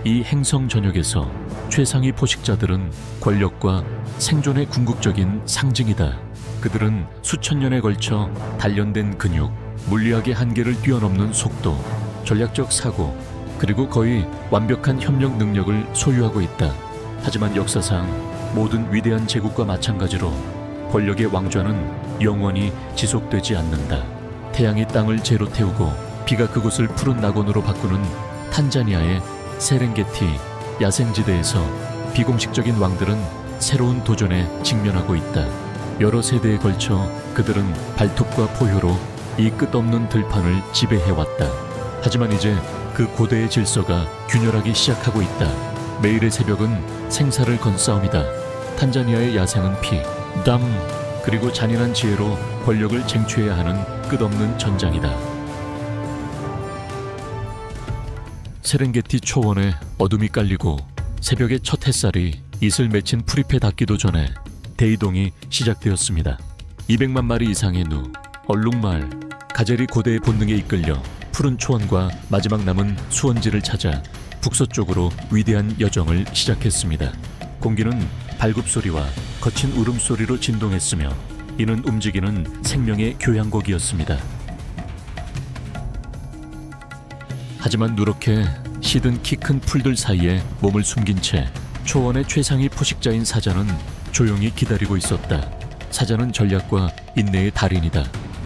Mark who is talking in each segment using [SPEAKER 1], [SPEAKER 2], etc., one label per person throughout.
[SPEAKER 1] 이 행성 전역에서 최상위 포식자들은 권력과 생존의 궁극적인 상징이다. 그들은 수천 년에 걸쳐 단련된 근육, 물리학의 한계를 뛰어넘는 속도, 전략적 사고, 그리고 거의 완벽한 협력 능력을 소유하고 있다. 하지만 역사상 모든 위대한 제국과 마찬가지로 권력의 왕좌는 영원히 지속되지 않는다. 태양이 땅을 재로 태우고 비가 그곳을 푸른 낙원으로 바꾸는 탄자니아의 세렝게티 야생지대에서 비공식적인 왕들은 새로운 도전에 직면하고 있다. 여러 세대에 걸쳐 그들은 발톱과 포효로 이 끝없는 들판을 지배해왔다. 하지만 이제 그 고대의 질서가 균열하기 시작하고 있다. 매일의 새벽은 생사를 건 싸움이다. 탄자니아의 야생은 피, 땀, 그리고 잔인한 지혜로 권력을 쟁취해야 하는 끝없는 전장이다. 세렝게티 초원에 어둠이 깔리고 새벽의 첫 햇살이 이슬 맺힌 풀잎에 닿기도 전에 대이동이 시작되었습니다. 200만 마리 이상의 누, 얼룩말, 가젤이 고대의 본능에 이끌려 푸른 초원과 마지막 남은 수원지를 찾아 북서쪽으로 위대한 여정을 시작했습니다. 공기는 발굽소리와 거친 울음소리로 진동했으며 이는 움직이는 생명의 교향곡이었습니다. 하지만 누렇게 시든 키 큰 풀들 사이에 몸을 숨긴 채 초원의 최상위 포식자인 사자는 조용히 기다리고 있었다. 사자는 전략과 인내의 달인이다.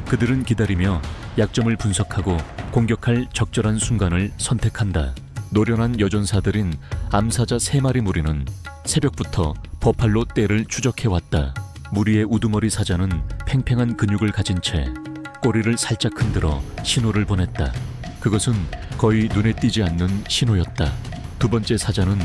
[SPEAKER 1] 그들은 기다리며 약점을 분석하고 공격할 적절한 순간을 선택한다. 노련한 여전사들인 암사자 3마리 무리는 새벽부터 버팔로 떼를 추적해왔다. 무리의 우두머리 사자는 팽팽한 근육을 가진 채 꼬리를 살짝 흔들어 신호를 보냈다. 그것은 거의 눈에 띄지 않는 신호였다. 두 번째 사자는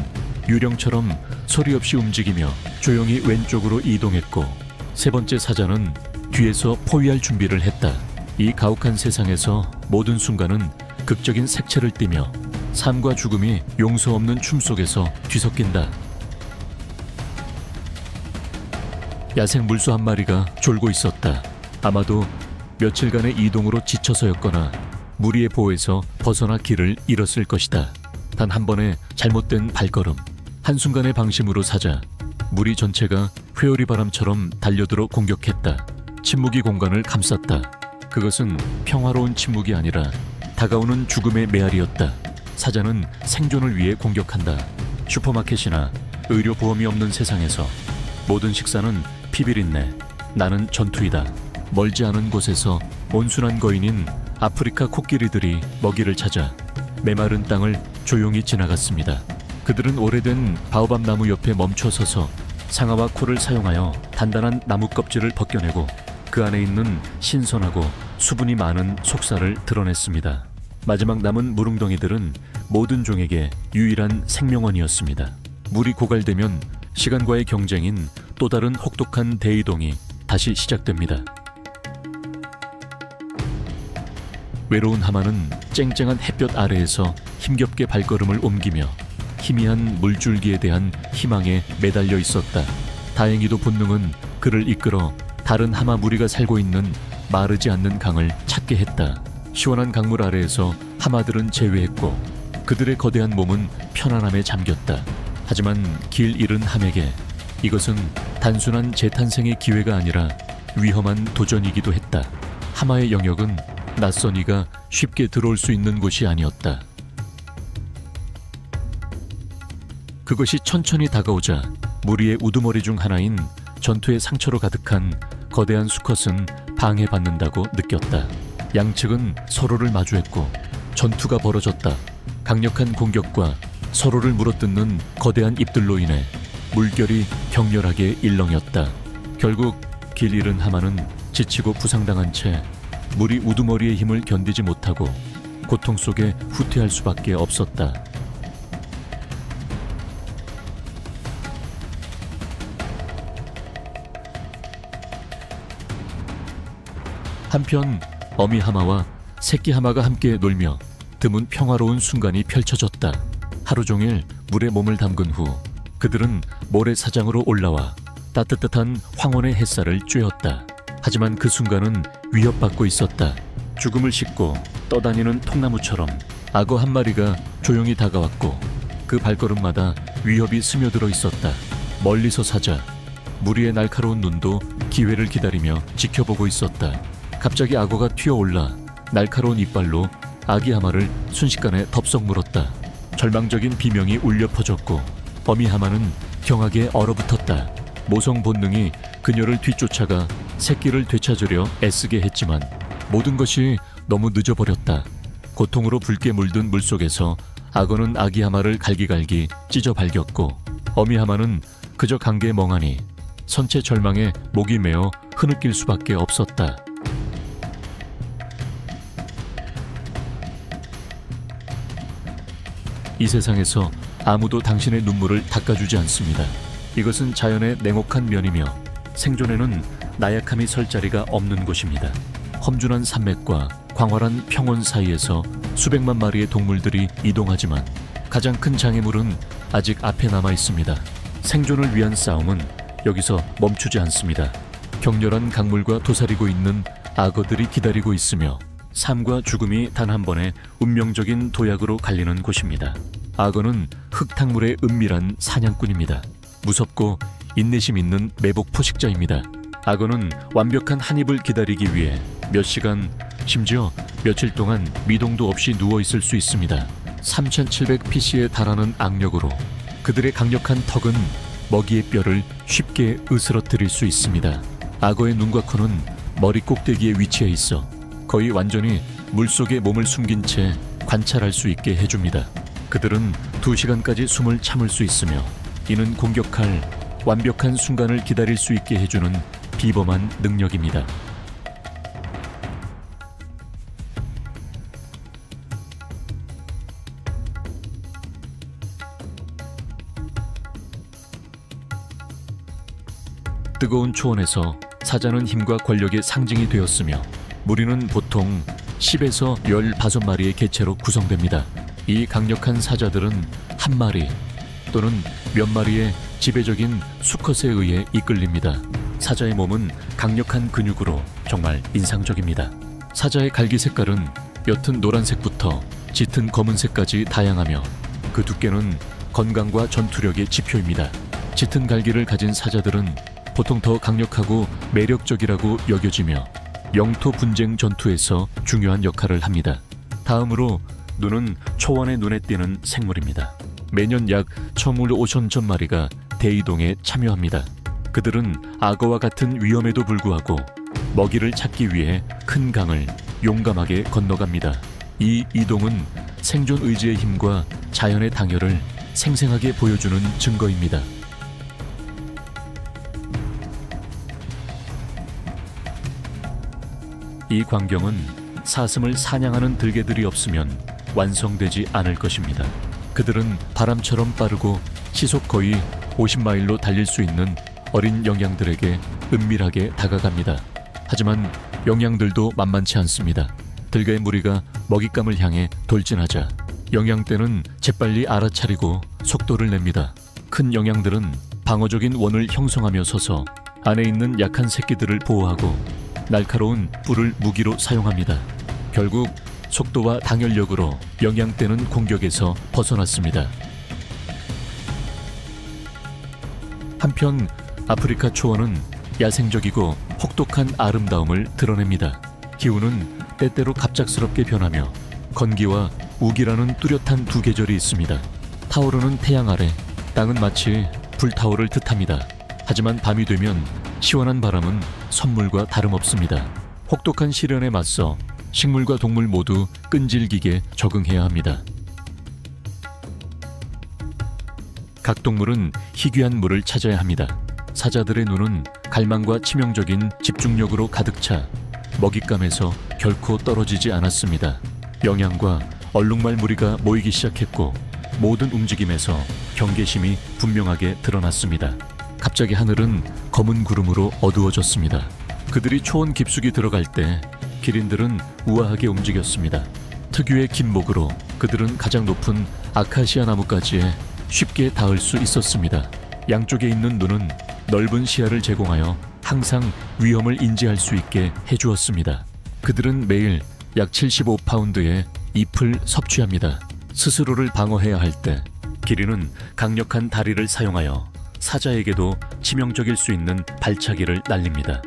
[SPEAKER 1] 유령처럼 소리 없이 움직이며 조용히 왼쪽으로 이동했고, 세 번째 사자는 뒤에서 포위할 준비를 했다. 이 가혹한 세상에서 모든 순간은 극적인 색채를 띠며 삶과 죽음이 용서 없는 춤 속에서 뒤섞인다. 야생 물소 한 마리가 졸고 있었다. 아마도 며칠간의 이동으로 지쳐서였거나 무리의 보호에서 벗어나 길을 잃었을 것이다. 단 한 번의 잘못된 발걸음, 한순간의 방심으로 사자 무리 전체가 회오리 바람처럼 달려들어 공격했다. 침묵이 공간을 감쌌다. 그것은 평화로운 침묵이 아니라 다가오는 죽음의 메아리였다. 사자는 생존을 위해 공격한다. 슈퍼마켓이나 의료보험이 없는 세상에서 모든 식사는 피비린내, 나는 전투이다. 멀지 않은 곳에서 온순한 거인인 아프리카 코끼리들이 먹이를 찾아 메마른 땅을 조용히 지나갔습니다. 그들은 오래된 바오밥 나무 옆에 멈춰서서 상아와 코를 사용하여 단단한 나무 껍질을 벗겨내고 그 안에 있는 신선하고 수분이 많은 속살을 드러냈습니다. 마지막 남은 무릉덩이들은 모든 종에게 유일한 생명원이었습니다. 물이 고갈되면 시간과의 경쟁인 또 다른 혹독한 대이동이 다시 시작됩니다. 외로운 하마는 쨍쨍한 햇볕 아래에서 힘겹게 발걸음을 옮기며 희미한 물줄기에 대한 희망에 매달려 있었다. 다행히도 본능은 그를 이끌어 다른 하마 무리가 살고 있는 마르지 않는 강을 찾게 했다. 시원한 강물 아래에서 하마들은 제외했고 그들의 거대한 몸은 편안함에 잠겼다. 하지만 길 잃은 함에게 이것은 단순한 재탄생의 기회가 아니라 위험한 도전이기도 했다. 하마의 영역은 낯선 이가 쉽게 들어올 수 있는 곳이 아니었다. 그것이 천천히 다가오자 무리의 우두머리 중 하나인 전투의 상처로 가득한 거대한 수컷은 방해받는다고 느꼈다. 양측은 서로를 마주했고 전투가 벌어졌다. 강력한 공격과 서로를 물어뜯는 거대한 입들로 인해 물결이 격렬하게 일렁였다. 결국 길 잃은 하마는 지치고 부상당한 채 무리 우두머리의 힘을 견디지 못하고 고통 속에 후퇴할 수밖에 없었다. 한편 어미 하마와 새끼 하마가 함께 놀며 드문 평화로운 순간이 펼쳐졌다. 하루 종일 물에 몸을 담근 후 그들은 모래사장으로 올라와 따뜻한 황혼의 햇살을 쬐었다. 하지만 그 순간은 위협받고 있었다. 죽음을 싣고 떠다니는 통나무처럼 악어 한 마리가 조용히 다가왔고 그 발걸음마다 위협이 스며들어 있었다. 멀리서 사자, 무리의 날카로운 눈도 기회를 기다리며 지켜보고 있었다. 갑자기 악어가 튀어올라 날카로운 이빨로 아기 하마를 순식간에 덥석 물었다. 절망적인 비명이 울려 퍼졌고 어미 하마는 경하게 얼어붙었다. 모성 본능이 그녀를 뒤쫓아가 새끼를 되찾으려 애쓰게 했지만 모든 것이 너무 늦어버렸다. 고통으로 붉게 물든 물속에서 악어는 아기 하마를 갈기갈기 찢어 발겼고 어미 하마는 그저 강계에 멍하니 선체 절망에 목이 메어 흐느낄 수밖에 없었다. 이 세상에서 아무도 당신의 눈물을 닦아주지 않습니다. 이것은 자연의 냉혹한 면이며 생존에는 나약함이 설 자리가 없는 곳입니다. 험준한 산맥과 광활한 평원 사이에서 수백만 마리의 동물들이 이동하지만 가장 큰 장애물은 아직 앞에 남아 있습니다. 생존을 위한 싸움은 여기서 멈추지 않습니다. 격렬한 강물과 도사리고 있는 악어들이 기다리고 있으며 삶과 죽음이 단 한 번의 운명적인 도약으로 갈리는 곳입니다. 악어는 흙탕물의 은밀한 사냥꾼입니다. 무섭고 인내심 있는 매복 포식자입니다. 악어는 완벽한 한 입을 기다리기 위해 몇 시간, 심지어 며칠 동안 미동도 없이 누워있을 수 있습니다. 3700pc에 달하는 악력으로 그들의 강력한 턱은 먹이의 뼈를 쉽게 으스러뜨릴 수 있습니다. 악어의 눈과 코는 머리 꼭대기에 위치해 있어 거의 완전히 물속에 몸을 숨긴 채 관찰할 수 있게 해줍니다. 그들은 2시간까지 숨을 참을 수 있으며 이는 공격할 완벽한 순간을 기다릴 수 있게 해주는 비범한 능력입니다. 뜨거운 초원에서 사자는 힘과 권력의 상징이 되었으며 무리는 보통 10에서 15마리의 개체로 구성됩니다. 이 강력한 사자들은 한 마리 또는 몇 마리의 지배적인 수컷에 의해 이끌립니다. 사자의 몸은 강력한 근육으로 정말 인상적입니다. 사자의 갈기 색깔은 옅은 노란색부터 짙은 검은색까지 다양하며 그 두께는 건강과 전투력의 지표입니다. 짙은 갈기를 가진 사자들은 보통 더 강력하고 매력적이라고 여겨지며 영토 분쟁 전투에서 중요한 역할을 합니다. 다음으로 눈은 초원의 눈에 띄는 생물입니다. 매년 약 15,000전 마리가 대이동에 참여합니다. 그들은 악어와 같은 위험에도 불구하고 먹이를 찾기 위해 큰 강을 용감하게 건너갑니다. 이 이동은 생존 의지의 힘과 자연의 당열을 생생하게 보여주는 증거입니다. 이 광경은 사슴을 사냥하는 들개들이 없으면 완성되지 않을 것입니다. 그들은 바람처럼 빠르고 시속 거의 50마일로 달릴 수 있는 어린 영양들에게 은밀하게 다가갑니다. 하지만 영양들도 만만치 않습니다. 들개의 무리가 먹잇감을 향해 돌진하자 영양떼는 재빨리 알아차리고 속도를 냅니다. 큰 영양들은 방어적인 원을 형성하며 서서 안에 있는 약한 새끼들을 보호하고 날카로운 뿔을 무기로 사용합니다. 결국 속도와 당열력으로 영양떼는 공격에서 벗어났습니다. 한편 아프리카 초원은 야생적이고 혹독한 아름다움을 드러냅니다. 기후는 때때로 갑작스럽게 변하며 건기와 우기라는 뚜렷한 두 계절이 있습니다. 타오르는 태양 아래 땅은 마치 불타오를 듯합니다. 하지만 밤이 되면 시원한 바람은 선물과 다름없습니다. 혹독한 시련에 맞서 식물과 동물 모두 끈질기게 적응해야 합니다. 각 동물은 희귀한 물을 찾아야 합니다. 사자들의 눈은 갈망과 치명적인 집중력으로 가득 차 먹잇감에서 결코 떨어지지 않았습니다. 영양과 얼룩말 무리가 모이기 시작했고 모든 움직임에서 경계심이 분명하게 드러났습니다. 갑자기 하늘은 검은 구름으로 어두워졌습니다. 그들이 초원 깊숙이 들어갈 때 기린들은 우아하게 움직였습니다. 특유의 긴 목으로 그들은 가장 높은 아카시아 나무까지에 쉽게 닿을 수 있었습니다. 양쪽에 있는 눈은 넓은 시야를 제공하여 항상 위험을 인지할 수 있게 해주었습니다. 그들은 매일 약 75파운드의 잎을 섭취합니다. 스스로를 방어해야 할 때 기린은 강력한 다리를 사용하여 사자에게도 치명적일 수 있는 발차기를 날립니다.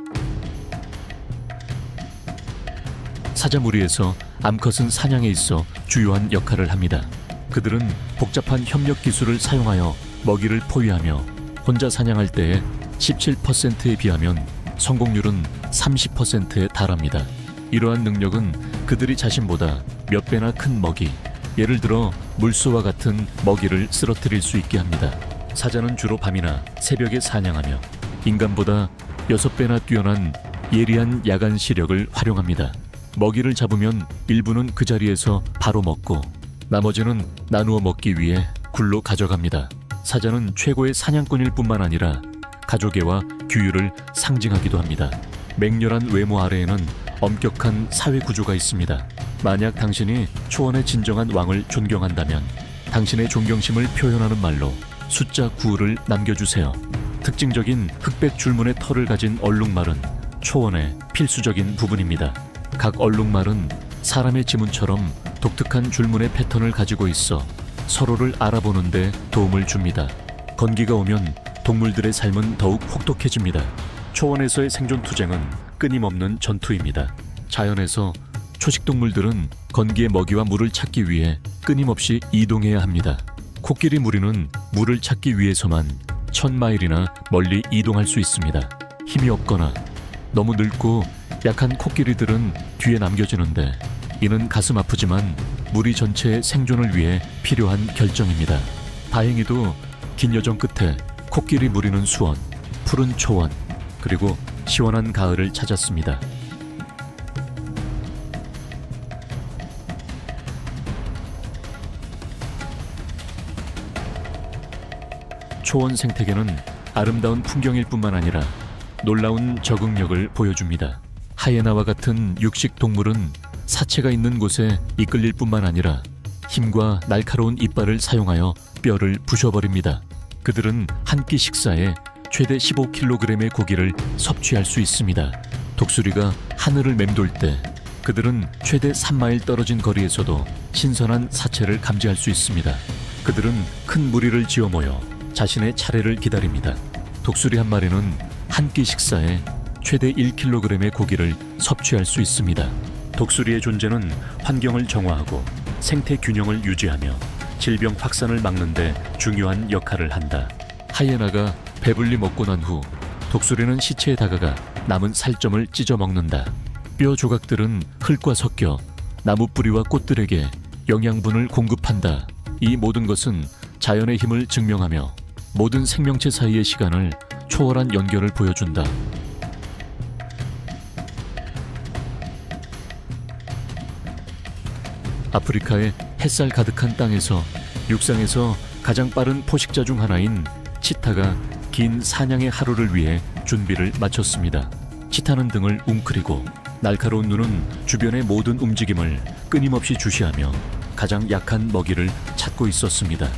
[SPEAKER 1] 사자 무리에서 암컷은 사냥에 있어 주요한 역할을 합니다. 그들은 복잡한 협력 기술을 사용하여 먹이를 포위하며 혼자 사냥할 때의 17%에 비하면 성공률은 30%에 달합니다. 이러한 능력은 그들이 자신보다 몇 배나 큰 먹이, 예를 들어 물소와 같은 먹이를 쓰러뜨릴 수 있게 합니다. 사자는 주로 밤이나 새벽에 사냥하며 인간보다 6배나 뛰어난 예리한 야간 시력을 활용합니다. 먹이를 잡으면 일부는 그 자리에서 바로 먹고 나머지는 나누어 먹기 위해 굴로 가져갑니다. 사자는 최고의 사냥꾼일 뿐만 아니라 가족애와 규율을 상징하기도 합니다. 맹렬한 외모 아래에는 엄격한 사회 구조가 있습니다. 만약 당신이 초원의 진정한 왕을 존경한다면 당신의 존경심을 표현하는 말로 숫자 9를 남겨주세요. 특징적인 흑백 줄무늬 털을 가진 얼룩말은 초원의 필수적인 부분입니다. 각 얼룩말은 사람의 지문처럼 독특한 줄무늬 패턴을 가지고 있어 서로를 알아보는 데 도움을 줍니다. 건기가 오면 동물들의 삶은 더욱 혹독해집니다. 초원에서의 생존 투쟁은 끊임없는 전투입니다. 자연에서 초식동물들은 건기의 먹이와 물을 찾기 위해 끊임없이 이동해야 합니다. 코끼리 무리는 물을 찾기 위해서만 1000마일이나 멀리 이동할 수 있습니다. 힘이 없거나 너무 늙고 약한 코끼리들은 뒤에 남겨지는데 이는 가슴 아프지만 무리 전체의 생존을 위해 필요한 결정입니다. 다행히도 긴 여정 끝에 코끼리 무리는 수원, 푸른 초원, 그리고 시원한 가을을 찾았습니다. 초원 생태계는 아름다운 풍경일 뿐만 아니라 놀라운 적응력을 보여줍니다. 하이에나와 같은 육식 동물은 사체가 있는 곳에 이끌릴 뿐만 아니라 힘과 날카로운 이빨을 사용하여 뼈를 부셔버립니다. 그들은 한 끼 식사에 최대 15kg의 고기를 섭취할 수 있습니다. 독수리가 하늘을 맴돌 때 그들은 최대 3마일 떨어진 거리에서도 신선한 사체를 감지할 수 있습니다. 그들은 큰 무리를 지어 모여 자신의 차례를 기다립니다. 독수리 한 마리는 한 끼 식사에 최대 1kg의 고기를 섭취할 수 있습니다. 독수리의 존재는 환경을 정화하고 생태 균형을 유지하며 질병 확산을 막는 데 중요한 역할을 한다. 하이에나가 배불리 먹고 난 후 독수리는 시체에 다가가 남은 살점을 찢어 먹는다. 뼈 조각들은 흙과 섞여 나무 뿌리와 꽃들에게 영양분을 공급한다. 이 모든 것은 자연의 힘을 증명하며 모든 생명체 사이의 시간을 초월한 연결을 보여준다. 아프리카의 햇살 가득한 땅에서 육상에서 가장 빠른 포식자 중 하나인 치타가 긴 사냥의 하루를 위해 준비를 마쳤습니다. 치타는 등을 웅크리고 날카로운 눈은 주변의 모든 움직임을 끊임없이 주시하며 가장 약한 먹이를 찾고 있었습니다.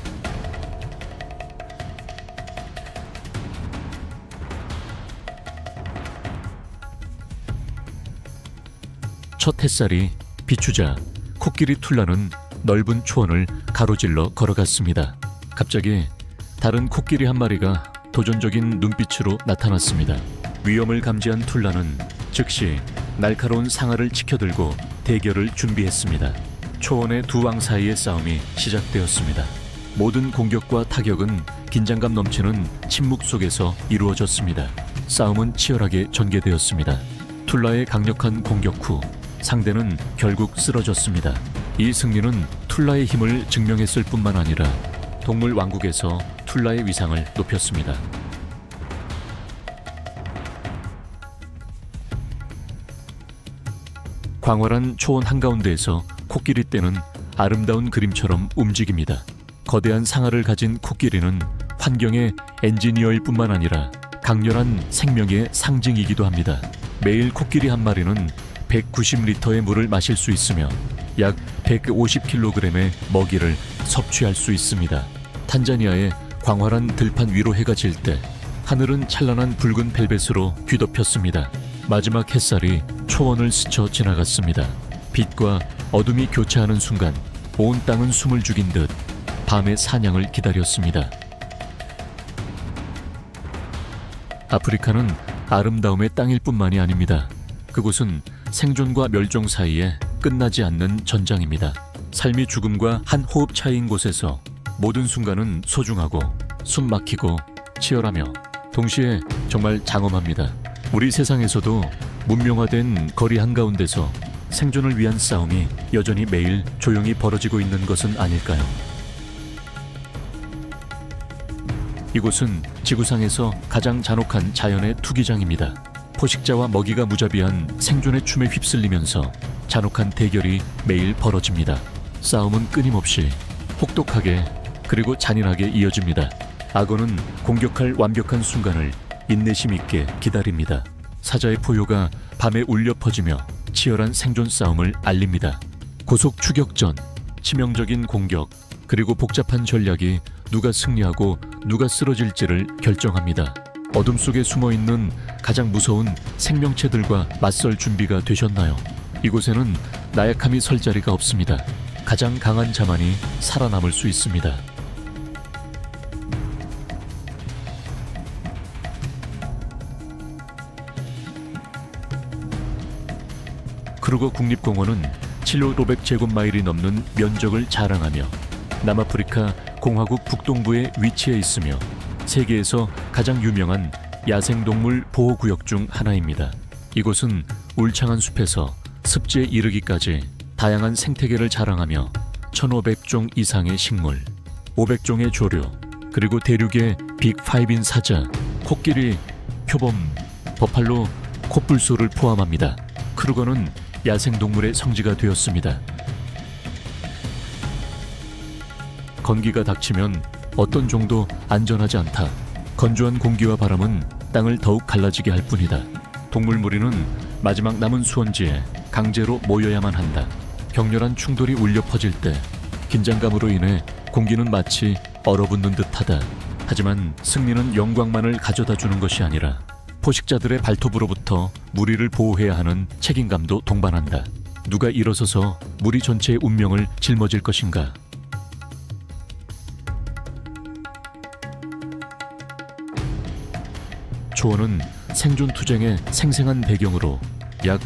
[SPEAKER 1] 첫 햇살이 비추자 코끼리 툴라는 넓은 초원을 가로질러 걸어갔습니다. 갑자기 다른 코끼리 한 마리가 도전적인 눈빛으로 나타났습니다. 위험을 감지한 툴라는 즉시 날카로운 상아를 치켜들고 대결을 준비했습니다. 초원의 두 왕 사이의 싸움이 시작되었습니다. 모든 공격과 타격은 긴장감 넘치는 침묵 속에서 이루어졌습니다. 싸움은 치열하게 전개되었습니다. 툴라의 강력한 공격 후 상대는 결국 쓰러졌습니다. 이 승리는 툴라의 힘을 증명했을 뿐만 아니라 동물 왕국에서 툴라의 위상을 높였습니다. 광활한 초원 한가운데에서 코끼리 떼는 아름다운 그림처럼 움직입니다. 거대한 상아를 가진 코끼리는 환경의 엔지니어일 뿐만 아니라 강렬한 생명의 상징이기도 합니다. 매일 코끼리 한 마리는 190리터의 물을 마실 수 있으며 약 150kg의 먹이를 섭취할 수 있습니다. 탄자니아의 광활한 들판 위로 해가 질 때 하늘은 찬란한 붉은 벨벳으로 뒤덮였습니다. 마지막 햇살이 초원을 스쳐 지나갔습니다. 빛과 어둠이 교차하는 순간 온 땅은 숨을 죽인 듯 밤의 사냥을 기다렸습니다. 아프리카는 아름다움의 땅일 뿐만이 아닙니다. 그곳은 생존과 멸종 사이에 끝나지 않는 전장입니다. 삶이 죽음과 한 호흡 차이인 곳에서 모든 순간은 소중하고 숨 막히고 치열하며 동시에 정말 장엄합니다. 우리 세상에서도 문명화된 거리 한가운데서 생존을 위한 싸움이 여전히 매일 조용히 벌어지고 있는 것은 아닐까요? 이곳은 지구상에서 가장 잔혹한 자연의 투기장입니다. 포식자와 먹이가 무자비한 생존의 춤에 휩쓸리면서 잔혹한 대결이 매일 벌어집니다. 싸움은 끊임없이 혹독하게 그리고 잔인하게 이어집니다. 악어는 공격할 완벽한 순간을 인내심 있게 기다립니다. 사자의 포효가 밤에 울려 퍼지며 치열한 생존 싸움을 알립니다. 고속 추격전, 치명적인 공격, 그리고 복잡한 전략이 누가 승리하고 누가 쓰러질지를 결정합니다. 어둠 속에 숨어있는 가장 무서운 생명체들과 맞설 준비가 되셨나요? 이곳에는 나약함이 설 자리가 없습니다. 가장 강한 자만이 살아남을 수 있습니다. 크루거 국립공원은 7,500제곱마일이 넘는 면적을 자랑하며 남아프리카 공화국 북동부에 위치해 있으며 세계에서 가장 유명한 야생동물 보호구역 중 하나입니다. 이곳은 울창한 숲에서 습지에 이르기까지 다양한 생태계를 자랑하며 1,500종 이상의 식물, 500종의 조류, 그리고 대륙의 빅5인 사자, 코끼리, 표범, 버팔로, 코뿔소를 포함합니다. 크루거는 야생동물의 성지가 되었습니다. 건기가 닥치면 어떤 종도 안전하지 않다. 건조한 공기와 바람은 땅을 더욱 갈라지게 할 뿐이다. 동물무리는 마지막 남은 수원지에 강제로 모여야만 한다. 격렬한 충돌이 울려 퍼질 때 긴장감으로 인해 공기는 마치 얼어붙는 듯하다. 하지만 승리는 영광만을 가져다 주는 것이 아니라 포식자들의 발톱으로부터 무리를 보호해야 하는 책임감도 동반한다. 누가 일어서서 무리 전체의 운명을 짊어질 것인가? 초원은 생존 투쟁의 생생한 배경으로 약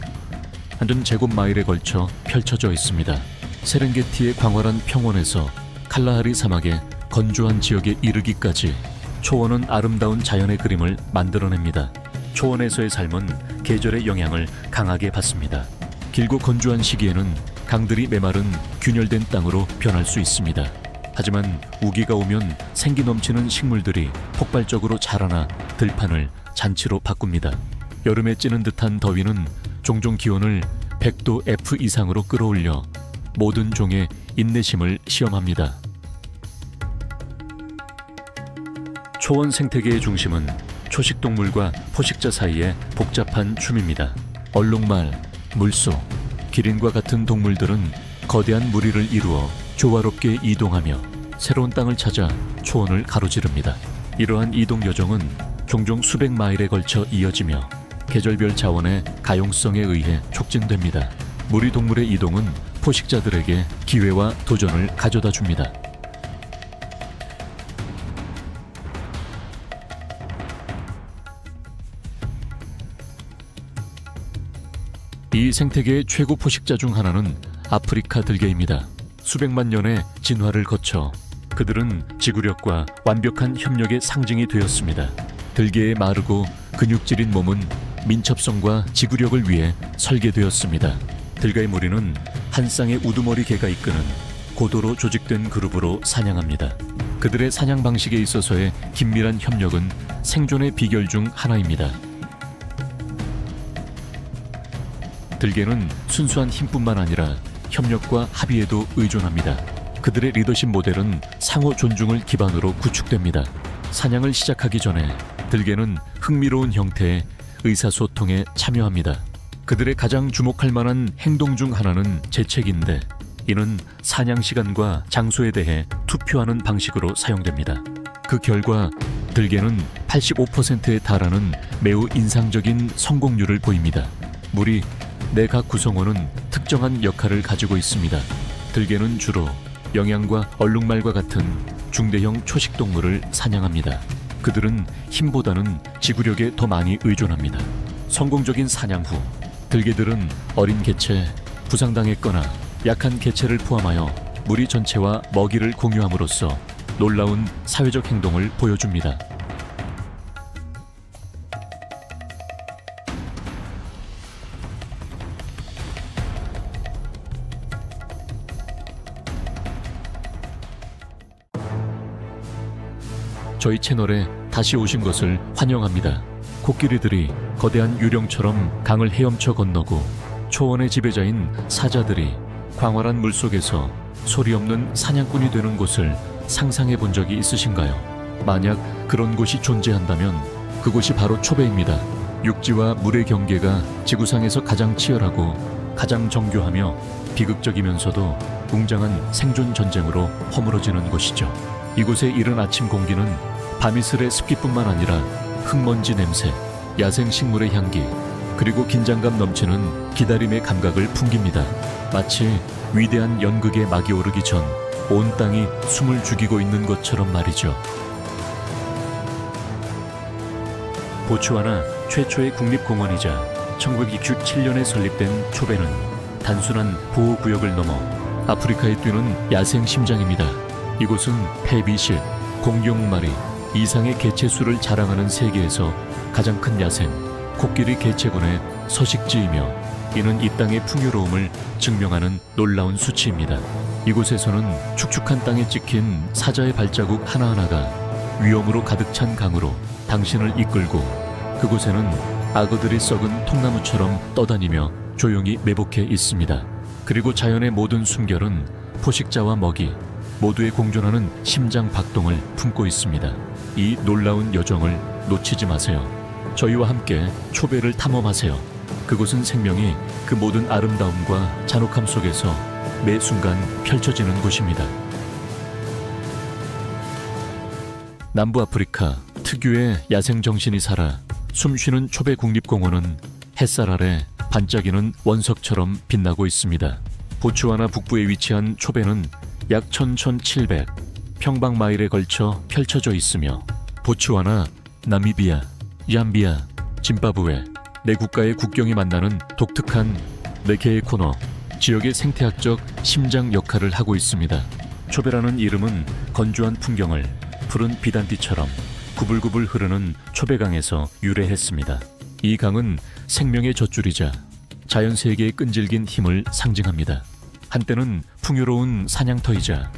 [SPEAKER 1] 1000제곱마일에 걸쳐 펼쳐져 있습니다. 세렝게티의 광활한 평원에서 칼라하리 사막의 건조한 지역에 이르기까지 초원은 아름다운 자연의 그림을 만들어냅니다. 초원에서의 삶은 계절의 영향을 강하게 받습니다. 길고 건조한 시기에는 강들이 메마른 균열된 땅으로 변할 수 있습니다. 하지만 우기가 오면 생기 넘치는 식물들이 폭발적으로 자라나 들판을 잔치로 바꿉니다. 여름에 찌는 듯한 더위는 종종 기온을 100도 F 이상으로 끌어올려 모든 종의 인내심을 시험합니다. 초원 생태계의 중심은 초식동물과 포식자 사이의 복잡한 춤입니다. 얼룩말, 물소, 기린과 같은 동물들은 거대한 무리를 이루어 조화롭게 이동하며 새로운 땅을 찾아 초원을 가로지릅니다. 이러한 이동 여정은 종종 수백 마일에 걸쳐 이어지며 계절별 자원의 가용성에 의해 촉진됩니다. 무리 동물의 이동은 포식자들에게 기회와 도전을 가져다 줍니다. 이 생태계의 최고 포식자 중 하나는 아프리카 들개입니다. 수백만 년의 진화를 거쳐 그들은 지구력과 완벽한 협력의 상징이 되었습니다. 들개의 마르고 근육질인 몸은 민첩성과 지구력을 위해 설계되었습니다. 들개의 무리는 한 쌍의 우두머리 개가 이끄는 고도로 조직된 그룹으로 사냥합니다. 그들의 사냥 방식에 있어서의 긴밀한 협력은 생존의 비결 중 하나입니다. 들개는 순수한 힘뿐만 아니라 협력과 합의에도 의존합니다. 그들의 리더십 모델은 상호 존중을 기반으로 구축됩니다. 사냥을 시작하기 전에 들개는 흥미로운 형태의 의사소통에 참여합니다. 그들의 가장 주목할 만한 행동 중 하나는 재채기인데 이는 사냥 시간과 장소에 대해 투표하는 방식으로 사용됩니다. 그 결과 들개는 85%에 달하는 매우 인상적인 성공률을 보입니다. 무리 내 각 구성원은 특정한 역할을 가지고 있습니다. 들개는 주로 영양과 얼룩말과 같은 중대형 초식동물을 사냥합니다. 그들은 힘보다는 지구력에 더 많이 의존합니다. 성공적인 사냥 후 들개들은 어린 개체, 부상당했거나 약한 개체를 포함하여 무리 전체와 먹이를 공유함으로써 놀라운 사회적 행동을 보여줍니다. 저희 채널에 다시 오신 것을 환영합니다. 코끼리들이 거대한 유령처럼 강을 헤엄쳐 건너고 초원의 지배자인 사자들이 광활한 물속에서 소리 없는 사냥꾼이 되는 곳을 상상해 본 적이 있으신가요? 만약 그런 곳이 존재한다면 그곳이 바로 초배입니다. 육지와 물의 경계가 지구상에서 가장 치열하고 가장 정교하며 비극적이면서도 웅장한 생존 전쟁으로 허물어지는 곳이죠. 이곳의 이른 아침 공기는 밤이슬의 습기뿐만 아니라 흙먼지 냄새, 야생 식물의 향기, 그리고 긴장감 넘치는 기다림의 감각을 풍깁니다. 마치 위대한 연극의 막이 오르기 전 온 땅이 숨을 죽이고 있는 것처럼 말이죠. 보츠와나 최초의 국립공원이자 1967년에 설립된 초배는 단순한 보호구역을 넘어 아프리카에 뛰는 야생 심장입니다. 이곳은 폐비실, 공룡마리, 이상의 개체수를 자랑하는 세계에서 가장 큰 야생, 코끼리 개체군의 서식지이며 이는 이 땅의 풍요로움을 증명하는 놀라운 수치입니다. 이곳에서는 축축한 땅에 찍힌 사자의 발자국 하나하나가 위험으로 가득 찬 강으로 당신을 이끌고 그곳에는 악어들이 썩은 통나무처럼 떠다니며 조용히 매복해 있습니다. 그리고 자연의 모든 숨결은 포식자와 먹이 모두에 공존하는 심장 박동을 품고 있습니다. 이 놀라운 여정을 놓치지 마세요. 저희와 함께 초배를 탐험하세요. 그곳은 생명이 그 모든 아름다움과 잔혹함 속에서 매 순간 펼쳐지는 곳입니다. 남부 아프리카 특유의 야생 정신이 살아 숨쉬는 초배 국립공원은 햇살 아래 반짝이는 원석처럼 빛나고 있습니다. 보츠와나 북부에 위치한 초배는 약 1,700 평방마일에 걸쳐 펼쳐져 있으며 보츠와나, 나미비아, 잠비아, 짐바브웨 네 국가의 국경이 만나는 독특한 4개의 코너, 지역의 생태학적 심장 역할을 하고 있습니다. 초배라는 이름은 건조한 풍경을 푸른 비단띠처럼 구불구불 흐르는 초배강에서 유래했습니다. 이 강은 생명의 젖줄이자 자연세계의 끈질긴 힘을 상징합니다. 한때는 풍요로운 사냥터이자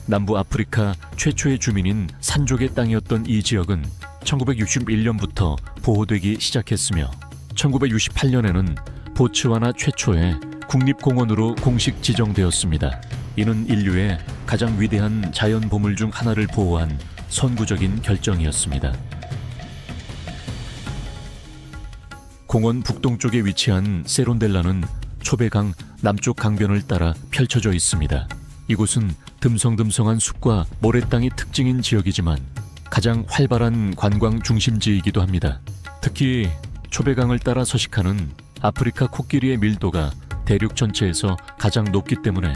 [SPEAKER 1] 남부 아프리카 최초의 주민인 산족의 땅이었던 이 지역은 1961년부터 보호되기 시작했으며 1968년에는 보츠와나 최초의 국립공원으로 공식 지정되었습니다. 이는 인류의 가장 위대한 자연 보물 중 하나를 보호한 선구적인 결정이었습니다. 공원 북동쪽에 위치한 세론델라는 초배강 남쪽 강변을 따라 펼쳐져 있습니다. 이곳은 듬성듬성한 숲과 모래땅이 특징인 지역이지만 가장 활발한 관광 중심지이기도 합니다. 특히 초배강을 따라 서식하는 아프리카 코끼리의 밀도가 대륙 전체에서 가장 높기 때문에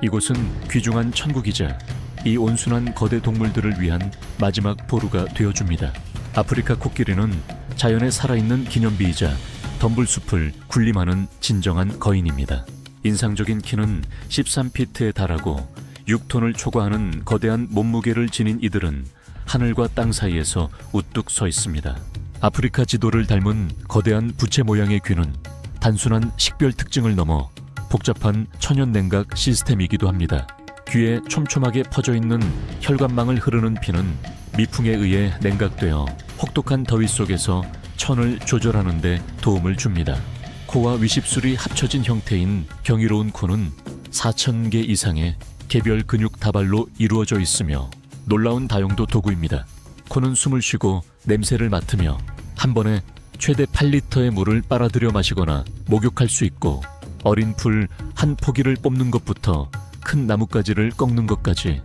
[SPEAKER 1] 이곳은 귀중한 천국이자 이 온순한 거대 동물들을 위한 마지막 보루가 되어줍니다. 아프리카 코끼리는 자연에 살아있는 기념비이자 덤불숲을 군림하는 진정한 거인입니다. 인상적인 키는 13피트에 달하고 6톤을 초과하는 거대한 몸무게를 지닌 이들은 하늘과 땅 사이에서 우뚝 서 있습니다. 아프리카 지도를 닮은 거대한 부채 모양의 귀는 단순한 식별 특징을 넘어 복잡한 천연 냉각 시스템이기도 합니다. 귀에 촘촘하게 퍼져있는 혈관망을 흐르는 피는 미풍에 의해 냉각되어 혹독한 더위 속에서 천을 조절하는 데 도움을 줍니다. 코와 위십술이 합쳐진 형태인 경이로운 코는 4,000개 이상의 개별 근육 다발로 이루어져 있으며 놀라운 다용도 도구입니다. 코는 숨을 쉬고 냄새를 맡으며 한 번에 최대 8리터의 물을 빨아들여 마시거나 목욕할 수 있고 어린 풀 한 포기를 뽑는 것부터 큰 나뭇가지를 꺾는 것까지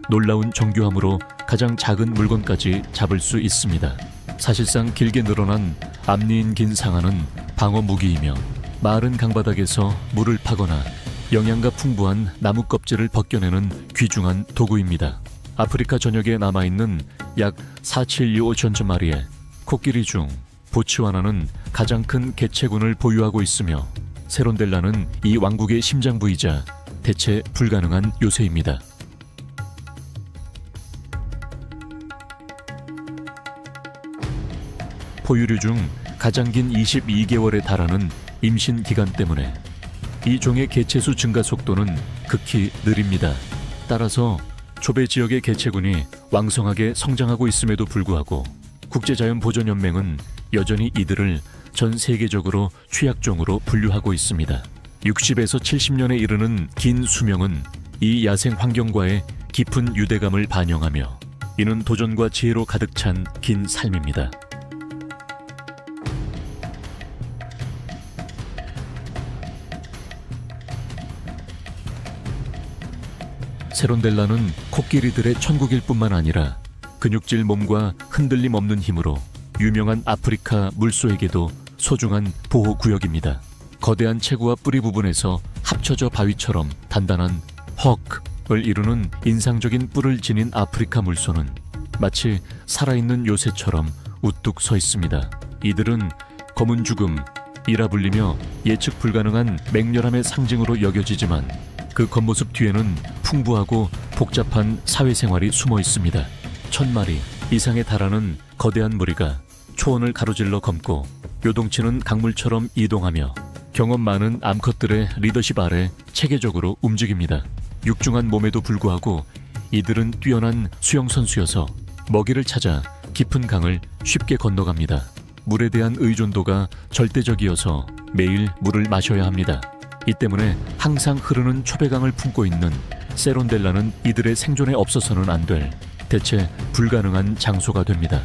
[SPEAKER 1] 놀라운 정교함으로 가장 작은 물건까지 잡을 수 있습니다. 사실상 길게 늘어난 앞니인 긴 상아는 방어 무기이며 마른 강바닥에서 물을 파거나 영양가 풍부한 나무 껍질을 벗겨내는 귀중한 도구입니다. 아프리카 전역에 남아있는 약 4,725천마리의 코끼리 중 보츠와나는 가장 큰 개체군을 보유하고 있으며 세론델라는 이 왕국의 심장부이자 대체 불가능한 요새입니다. 포유류 중 가장 긴 22개월에 달하는 임신 기간 때문에 이 종의 개체수 증가 속도는 극히 느립니다. 따라서 초배 지역의 개체군이 왕성하게 성장하고 있음에도 불구하고 국제자연보전연맹은 여전히 이들을 전 세계적으로 취약종으로 분류하고 있습니다. 60에서 70년에 이르는 긴 수명은 이 야생 환경과의 깊은 유대감을 반영하며 이는 도전과 지혜로 가득 찬 긴 삶입니다. 세론델라는 코끼리들의 천국일 뿐만 아니라 근육질 몸과 흔들림 없는 힘으로 유명한 아프리카 물소에게도 소중한 보호구역입니다. 거대한 체구와 뿌리 부분에서 합쳐져 바위처럼 단단한 헉을 이루는 인상적인 뿔을 지닌 아프리카 물소는 마치 살아있는 요새처럼 우뚝 서 있습니다. 이들은 검은 죽음이라 불리며 예측 불가능한 맹렬함의 상징으로 여겨지지만 그 겉모습 뒤에는 풍부하고 복잡한 사회생활이 숨어 있습니다. 1,000마리 이상에 달하는 거대한 무리가 초원을 가로질러 걷고 요동치는 강물처럼 이동하며 경험 많은 암컷들의 리더십 아래 체계적으로 움직입니다. 육중한 몸에도 불구하고 이들은 뛰어난 수영선수여서 먹이를 찾아 깊은 강을 쉽게 건너갑니다. 물에 대한 의존도가 절대적이어서 매일 물을 마셔야 합니다. 이 때문에 항상 흐르는 초배강을 품고 있는 세론델라는 이들의 생존에 없어서는 안 될 대체 불가능한 장소가 됩니다.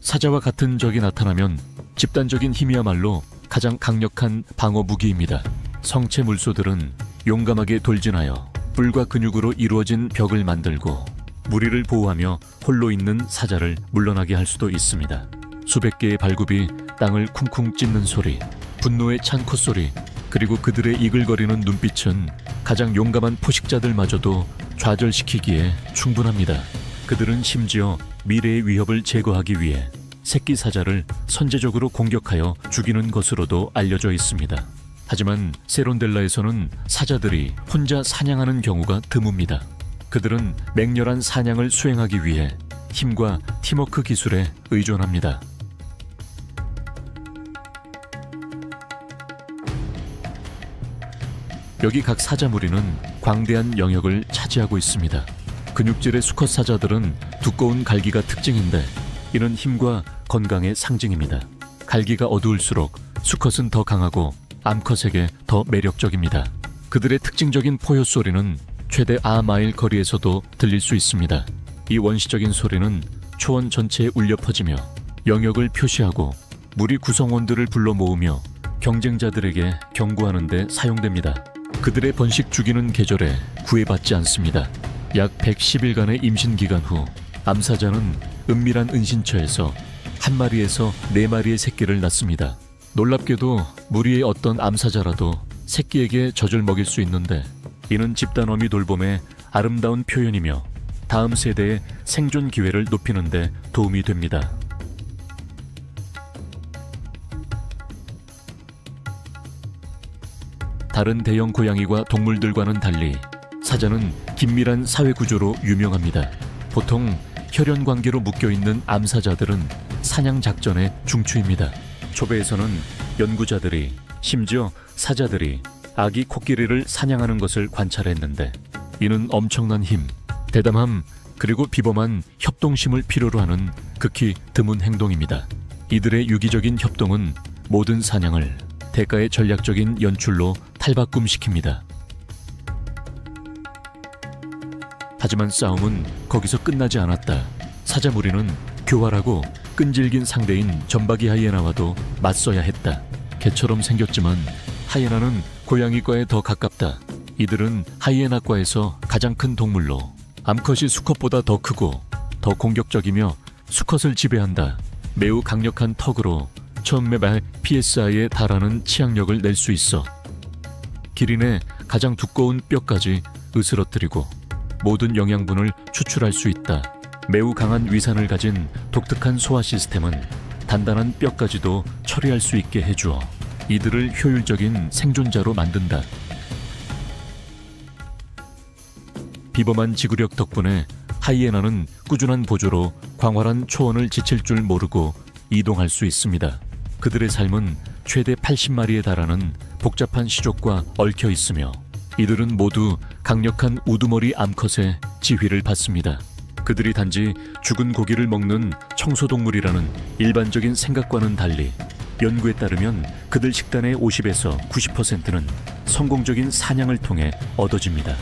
[SPEAKER 1] 사자와 같은 적이 나타나면 집단적인 힘이야말로 가장 강력한 방어 무기입니다. 성체 물소들은 용감하게 돌진하여 뿔과 근육으로 이루어진 벽을 만들고 무리를 보호하며 홀로 있는 사자를 물러나게 할 수도 있습니다. 수백 개의 발굽이 땅을 쿵쿵 찢는 소리, 분노에 찬 콧소리, 그리고 그들의 이글거리는 눈빛은 가장 용감한 포식자들마저도 좌절시키기에 충분합니다. 그들은 심지어 미래의 위협을 제거하기 위해 새끼 사자를 선제적으로 공격하여 죽이는 것으로도 알려져 있습니다. 하지만 세론델라에서는 사자들이 혼자 사냥하는 경우가 드뭅니다. 그들은 맹렬한 사냥을 수행하기 위해 힘과 팀워크 기술에 의존합니다. 여기 각 사자 무리는 광대한 영역을 차지하고 있습니다. 근육질의 수컷 사자들은 두꺼운 갈기가 특징인데 이는 힘과 건강의 상징입니다. 갈기가 어두울수록 수컷은 더 강하고 암컷에게 더 매력적입니다. 그들의 특징적인 포효 소리는 최대 9마일 거리에서도 들릴 수 있습니다. 이 원시적인 소리는 초원 전체에 울려 퍼지며 영역을 표시하고 무리 구성원들을 불러 모으며 경쟁자들에게 경고하는 데 사용됩니다. 그들의 번식 죽이는 계절에 구애받지 않습니다. 약 110일간의 임신 기간 후 암사자는 은밀한 은신처에서 1마리에서 4마리의 새끼를 낳습니다. 놀랍게도 무리의 어떤 암사자라도 새끼에게 젖을 먹일 수 있는데 이는 집단 어미 돌봄의 아름다운 표현이며 다음 세대의 생존 기회를 높이는 데 도움이 됩니다. 다른 대형 고양이와 동물들과는 달리 사자는 긴밀한 사회 구조로 유명합니다. 보통 혈연 관계로 묶여있는 암사자들은 사냥 작전의 중추입니다. 초배에서는 연구자들이 심지어 사자들이 아기 코끼리를 사냥하는 것을 관찰했는데 이는 엄청난 힘, 대담함, 그리고 비범한 협동심을 필요로 하는 극히 드문 행동입니다. 이들의 유기적인 협동은 모든 사냥을 대가의 전략적인 연출로 탈바꿈시킵니다. 하지만 싸움은 거기서 끝나지 않았다. 사자 무리는 교활하고 끈질긴 상대인 점박이 하이에나와도 맞서야 했다. 개처럼 생겼지만 하이에나는 고양이과에 더 가깝다. 이들은 하이에나과에서 가장 큰 동물로 암컷이 수컷보다 더 크고 더 공격적이며 수컷을 지배한다. 매우 강력한 턱으로 2,000 psi에 달하는 치악력을 낼 수 있어 기린의 가장 두꺼운 뼈까지 으스러뜨리고 모든 영양분을 추출할 수 있다. 매우 강한 위산을 가진 독특한 소화 시스템은 단단한 뼈까지도 처리할 수 있게 해주어 이들을 효율적인 생존자로 만든다. 비범한 지구력 덕분에 하이에나는 꾸준한 보조로 광활한 초원을 지칠 줄 모르고 이동할 수 있습니다. 그들의 삶은 최대 80마리에 달하는 복잡한 시족과 얽혀 있으며 이들은 모두 강력한 우두머리 암컷의 지휘를 받습니다. 그들이 단지 죽은 고기를 먹는 청소동물이라는 일반적인 생각과는 달리 연구에 따르면 그들 식단의 50에서 90%는 성공적인 사냥을 통해 얻어집니다.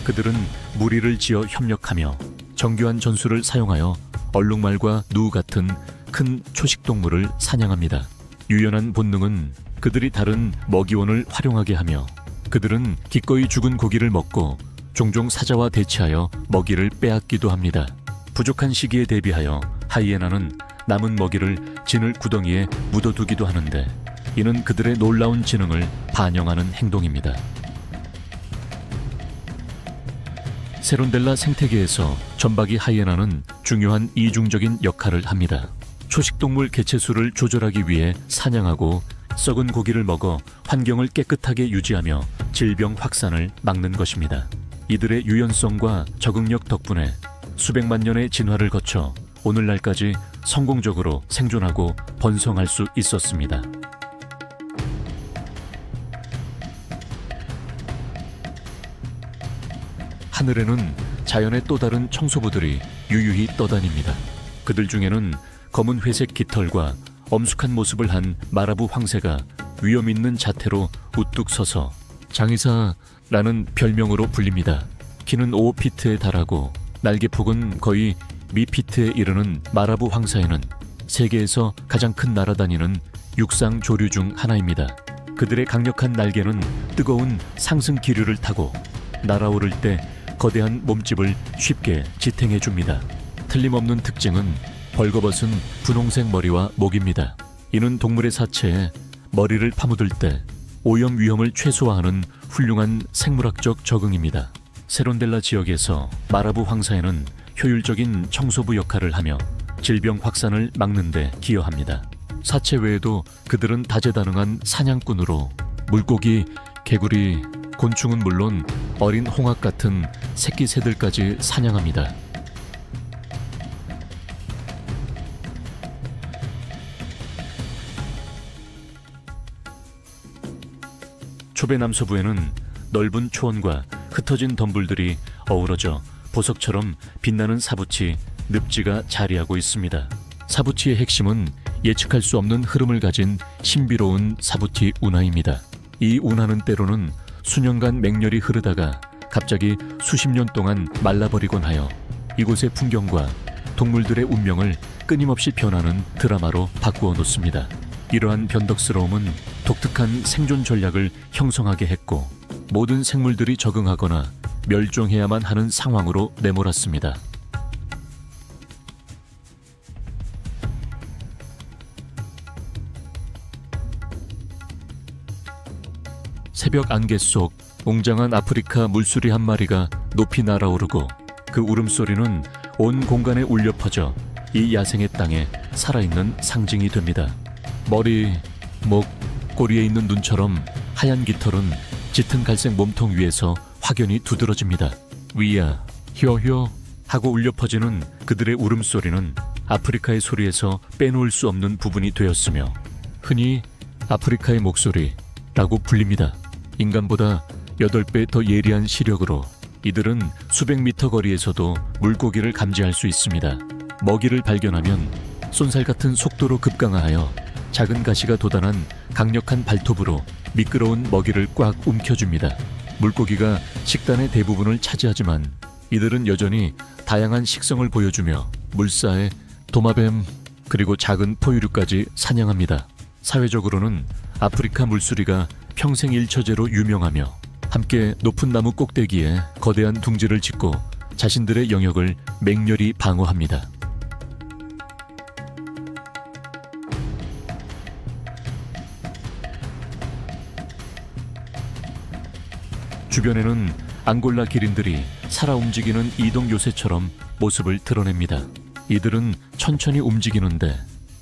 [SPEAKER 1] 그들은 무리를 지어 협력하며 정교한 전술을 사용하여 얼룩말과 누 같은 큰 초식동물을 사냥합니다. 유연한 본능은 그들이 다른 먹이원을 활용하게 하며 그들은 기꺼이 죽은 고기를 먹고 종종 사자와 대치하여 먹이를 빼앗기도 합니다. 부족한 시기에 대비하여 하이에나는 남은 먹이를 진흙 구덩이에 묻어두기도 하는데 이는 그들의 놀라운 지능을 반영하는 행동입니다. 세론델라 생태계에서 점박이 하이에나는 중요한 이중적인 역할을 합니다. 초식동물 개체수를 조절하기 위해 사냥하고 썩은 고기를 먹어 환경을 깨끗하게 유지하며 질병 확산을 막는 것입니다. 이들의 유연성과 적응력 덕분에 수백만 년의 진화를 거쳐 오늘날까지 성공적으로 생존하고 번성할 수 있었습니다. 하늘에는 자연의 또 다른 청소부들이 유유히 떠다닙니다. 그들 중에는 검은 회색 깃털과 엄숙한 모습을 한 마라부 황새가 위험 있는 자태로 우뚝 서서 장의사라는 별명으로 불립니다. 키는 5피트에 달하고 날개폭은 거의 미피트에 이르는 마라부 황사에는 세계에서 가장 큰 날아다니는 육상 조류 중 하나입니다. 그들의 강력한 날개는 뜨거운 상승 기류를 타고 날아오를 때 거대한 몸집을 쉽게 지탱해 줍니다. 틀림없는 특징은 벌거벗은 분홍색 머리와 목입니다. 이는 동물의 사체에 머리를 파묻을 때 오염 위험을 최소화하는 훌륭한 생물학적 적응입니다. 세론델라 지역에서 마라부 황사에는 효율적인 청소부 역할을 하며 질병 확산을 막는 데 기여합니다. 사체 외에도 그들은 다재다능한 사냥꾼으로 물고기, 개구리, 곤충은 물론 어린 홍학 같은 새끼 새들까지 사냥합니다. 초배 남서부에는 넓은 초원과 흩어진 덤불들이 어우러져 보석처럼 빛나는 사부치, 늪지가 자리하고 있습니다. 사부치의 핵심은 예측할 수 없는 흐름을 가진 신비로운 사부치 운하입니다. 이 운하는 때로는 수년간 맹렬히 흐르다가 갑자기 수십 년 동안 말라버리곤 하여 이곳의 풍경과 동물들의 운명을 끊임없이 변하는 드라마로 바꾸어 놓습니다. 이러한 변덕스러움은 독특한 생존 전략을 형성하게 했고 모든 생물들이 적응하거나 멸종해야만 하는 상황으로 내몰았습니다. 새벽 안개 속 웅장한 아프리카 물수리 한 마리가 높이 날아오르고 그 울음소리는 온 공간에 울려 퍼져 이 야생의 땅에 살아있는 상징이 됩니다. 머리, 목, 꼬리에 있는 눈처럼 하얀 깃털은 짙은 갈색 몸통 위에서 확연히 두드러집니다. 위야, 효효 하고 울려 퍼지는 그들의 울음소리는 아프리카의 소리에서 빼놓을 수 없는 부분이 되었으며 흔히 아프리카의 목소리라고 불립니다. 인간보다 8배 더 예리한 시력으로 이들은 수백 미터 거리에서도 물고기를 감지할 수 있습니다. 먹이를 발견하면 쏜살 같은 속도로 급강하여 작은 가시가 돋아난 강력한 발톱으로 미끄러운 먹이를 꽉 움켜줍니다. 물고기가 식단의 대부분을 차지하지만 이들은 여전히 다양한 식성을 보여주며 물사에 도마뱀 그리고 작은 포유류까지 사냥합니다. 사회적으로는 아프리카 물수리가 평생 일처제로 유명하며 함께 높은 나무 꼭대기에 거대한 둥지를 짓고 자신들의 영역을 맹렬히 방어합니다. 주변에는 앙골라 기린들이 살아 움직이는 이동 요새처럼 모습을 드러냅니다. 이들은 천천히 움직이는데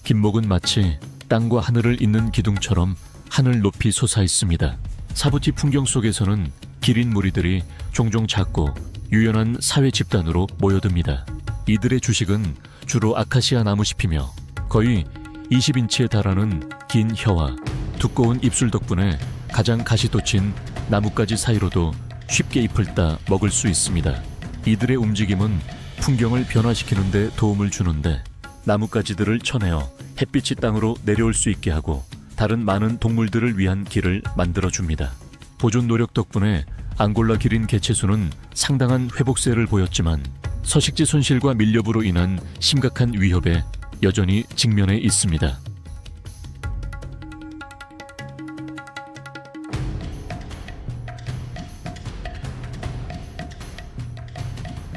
[SPEAKER 1] 깃목은 마치 땅과 하늘을 잇는 기둥처럼 하늘 높이 솟아 있습니다. 사부티 풍경 속에서는 기린 무리들이 종종 작고 유연한 사회 집단으로 모여듭니다. 이들의 주식은 주로 아카시아 나무잎이며 거의 20인치에 달하는 긴 혀와 두꺼운 입술 덕분에 가장 가시 돋친 나뭇가지 사이로도 쉽게 잎을 따 먹을 수 있습니다. 이들의 움직임은 풍경을 변화시키는 데 도움을 주는데 나뭇가지들을 쳐내어 햇빛이 땅으로 내려올 수 있게 하고 다른 많은 동물들을 위한 길을 만들어줍니다. 보존 노력 덕분에 앙골라 기린 개체수는 상당한 회복세를 보였지만 서식지 손실과 밀렵으로 인한 심각한 위협에 여전히 직면해 있습니다.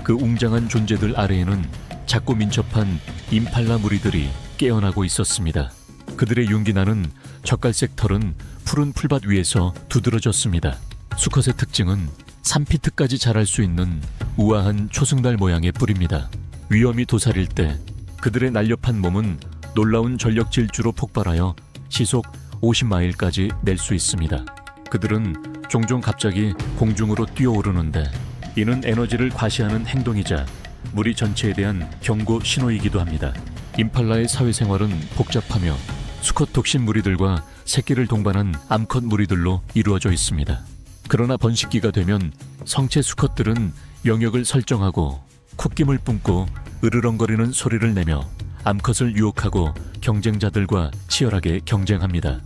[SPEAKER 1] 그 웅장한 존재들 아래에는 작고 민첩한 임팔라 무리들이 깨어나고 있었습니다. 그들의 윤기나는 젓갈색 털은 푸른 풀밭 위에서 두드러졌습니다. 수컷의 특징은 3피트까지 자랄 수 있는 우아한 초승달 모양의 뿔입니다. 위험이 도사릴 때 그들의 날렵한 몸은 놀라운 전력 질주로 폭발하여 시속 50마일까지 낼 수 있습니다. 그들은 종종 갑자기 공중으로 뛰어오르는데 이는 에너지를 과시하는 행동이자 무리 전체에 대한 경고 신호이기도 합니다. 임팔라의 사회생활은 복잡하며 수컷 독신 무리들과 새끼를 동반한 암컷 무리들로 이루어져 있습니다. 그러나 번식기가 되면 성체 수컷들은 영역을 설정하고 콧김을 뿜고 으르렁거리는 소리를 내며 암컷을 유혹하고 경쟁자들과 치열하게 경쟁합니다.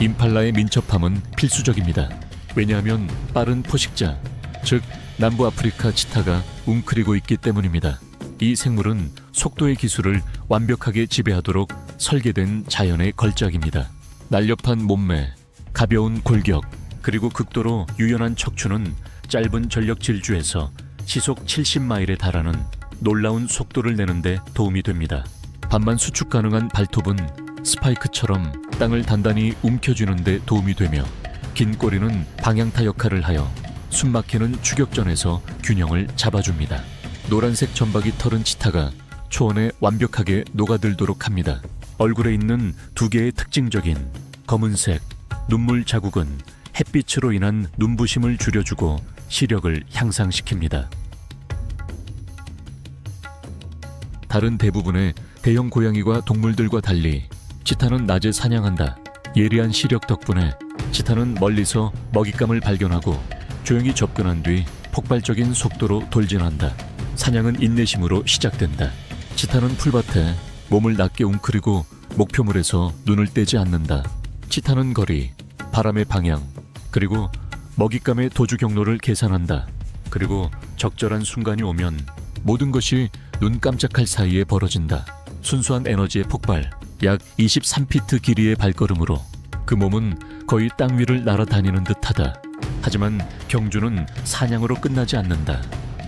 [SPEAKER 1] 임팔라의 민첩함은 필수적입니다. 왜냐하면 빠른 포식자, 즉 남부 아프리카 치타가 웅크리고 있기 때문입니다. 이 생물은 속도의 기술을 완벽하게 지배하도록 설계된 자연의 걸작입니다. 날렵한 몸매, 가벼운 골격, 그리고 극도로 유연한 척추는 짧은 전력 질주에서 시속 70마일에 달하는 놀라운 속도를 내는 데 도움이 됩니다. 반만 수축 가능한 발톱은 스파이크처럼 땅을 단단히 움켜쥐는 데 도움이 되며 긴 꼬리는 방향타 역할을 하여 숨막히는 추격전에서 균형을 잡아줍니다. 노란색 점박이 털은 치타가 초원에 완벽하게 녹아들도록 합니다. 얼굴에 있는 두 개의 특징적인 검은색 눈물 자국은 햇빛으로 인한 눈부심을 줄여주고 시력을 향상시킵니다. 다른 대부분의 대형 고양이과 동물들과 달리 치타는 낮에 사냥한다. 예리한 시력 덕분에 치타는 멀리서 먹잇감을 발견하고 조용히 접근한 뒤 폭발적인 속도로 돌진한다. 사냥은 인내심으로 시작된다. 치타는 풀밭에 몸을 낮게 웅크리고 목표물에서 눈을 떼지 않는다. 치타는 거리, 바람의 방향, 그리고 먹잇감의 도주 경로를 계산한다. 그리고 적절한 순간이 오면 모든 것이 눈 깜짝할 사이에 벌어진다. 순수한 에너지의 폭발, 약 23피트 길이의 발걸음으로 그 몸은 거의 땅 위를 날아다니는 듯하다. 하지만 경주는 사냥으로 끝나지 않는다.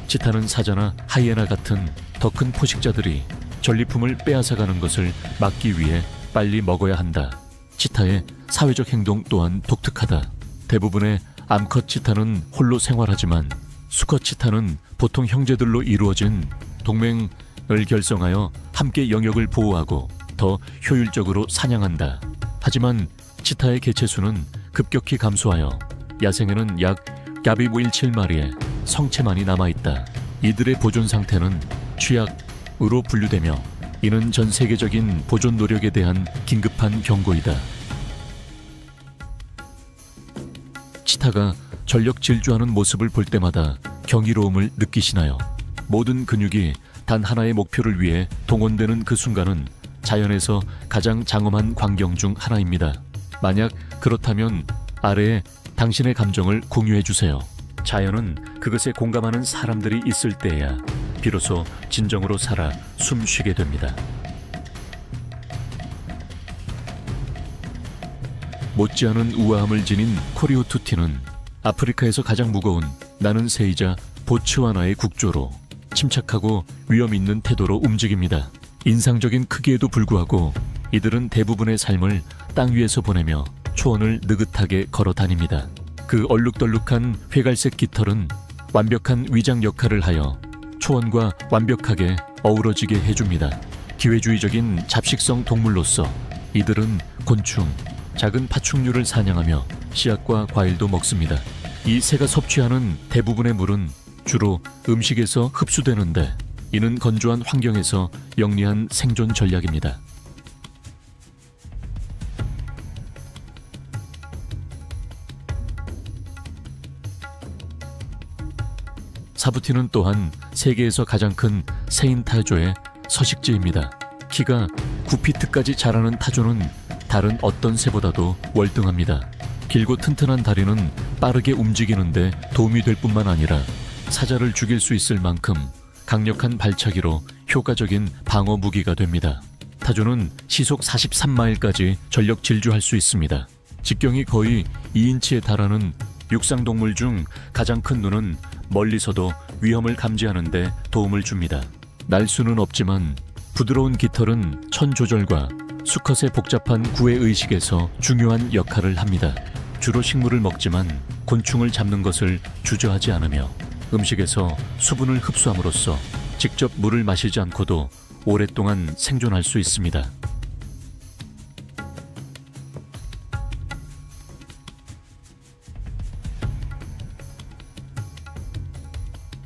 [SPEAKER 1] 치타는 사자나 하이에나 같은 더 큰 포식자들이 전리품을 빼앗아가는 것을 막기 위해 빨리 먹어야 한다. 치타의 사회적 행동 또한 독특하다. 대부분의 암컷 치타는 홀로 생활하지만 수컷 치타는 보통 형제들로 이루어진 동맹을 결성하여 함께 영역을 보호하고 더 효율적으로 사냥한다. 하지만 치타의 개체수는 급격히 감소하여 야생에는 약 갸비 17마리의 성체만이 남아있다. 이들의 보존 상태는 취약으로 분류되며 이는 전 세계적인 보존 노력에 대한 긴급한 경고이다. 치타가 전력 질주하는 모습을 볼 때마다 경이로움을 느끼시나요? 모든 근육이 단 하나의 목표를 위해 동원되는 그 순간은 자연에서 가장 장엄한 광경 중 하나입니다. 만약 그렇다면 아래에 당신의 감정을 공유해 주세요. 자연은 그것에 공감하는 사람들이 있을 때야 비로소 진정으로 살아 숨 쉬게 됩니다. 못지않은 우아함을 지닌 코리오투티는 아프리카에서 가장 무거운 나는 새이자 보츠와나의 국조로 침착하고 위험 있는 태도로 움직입니다. 인상적인 크기에도 불구하고 이들은 대부분의 삶을 땅 위에서 보내며 초원을 느긋하게 걸어 다닙니다. 그 얼룩덜룩한 회갈색 깃털은 완벽한 위장 역할을 하여 초원과 완벽하게 어우러지게 해줍니다. 기회주의적인 잡식성 동물로서 이들은 곤충, 작은 파충류를 사냥하며 씨앗과 과일도 먹습니다. 이 새가 섭취하는 대부분의 물은 주로 음식에서 흡수되는데 이는 건조한 환경에서 영리한 생존 전략입니다. 사부티는 또한 세계에서 가장 큰 새인 타조의 서식지입니다. 키가 9피트까지 자라는 타조는 다른 어떤 새보다도 월등합니다. 길고 튼튼한 다리는 빠르게 움직이는데 도움이 될 뿐만 아니라 사자를 죽일 수 있을 만큼 강력한 발차기로 효과적인 방어 무기가 됩니다. 타조는 시속 43마일까지 전력 질주할 수 있습니다. 직경이 거의 2인치에 달하는 육상동물 중 가장 큰 눈은 멀리서도 위험을 감지하는 데 도움을 줍니다. 날 수는 없지만 부드러운 깃털은 천 조절과 수컷의 복잡한 구애의식에서 중요한 역할을 합니다. 주로 식물을 먹지만 곤충을 잡는 것을 주저하지 않으며 음식에서 수분을 흡수함으로써 직접 물을 마시지 않고도 오랫동안 생존할 수 있습니다.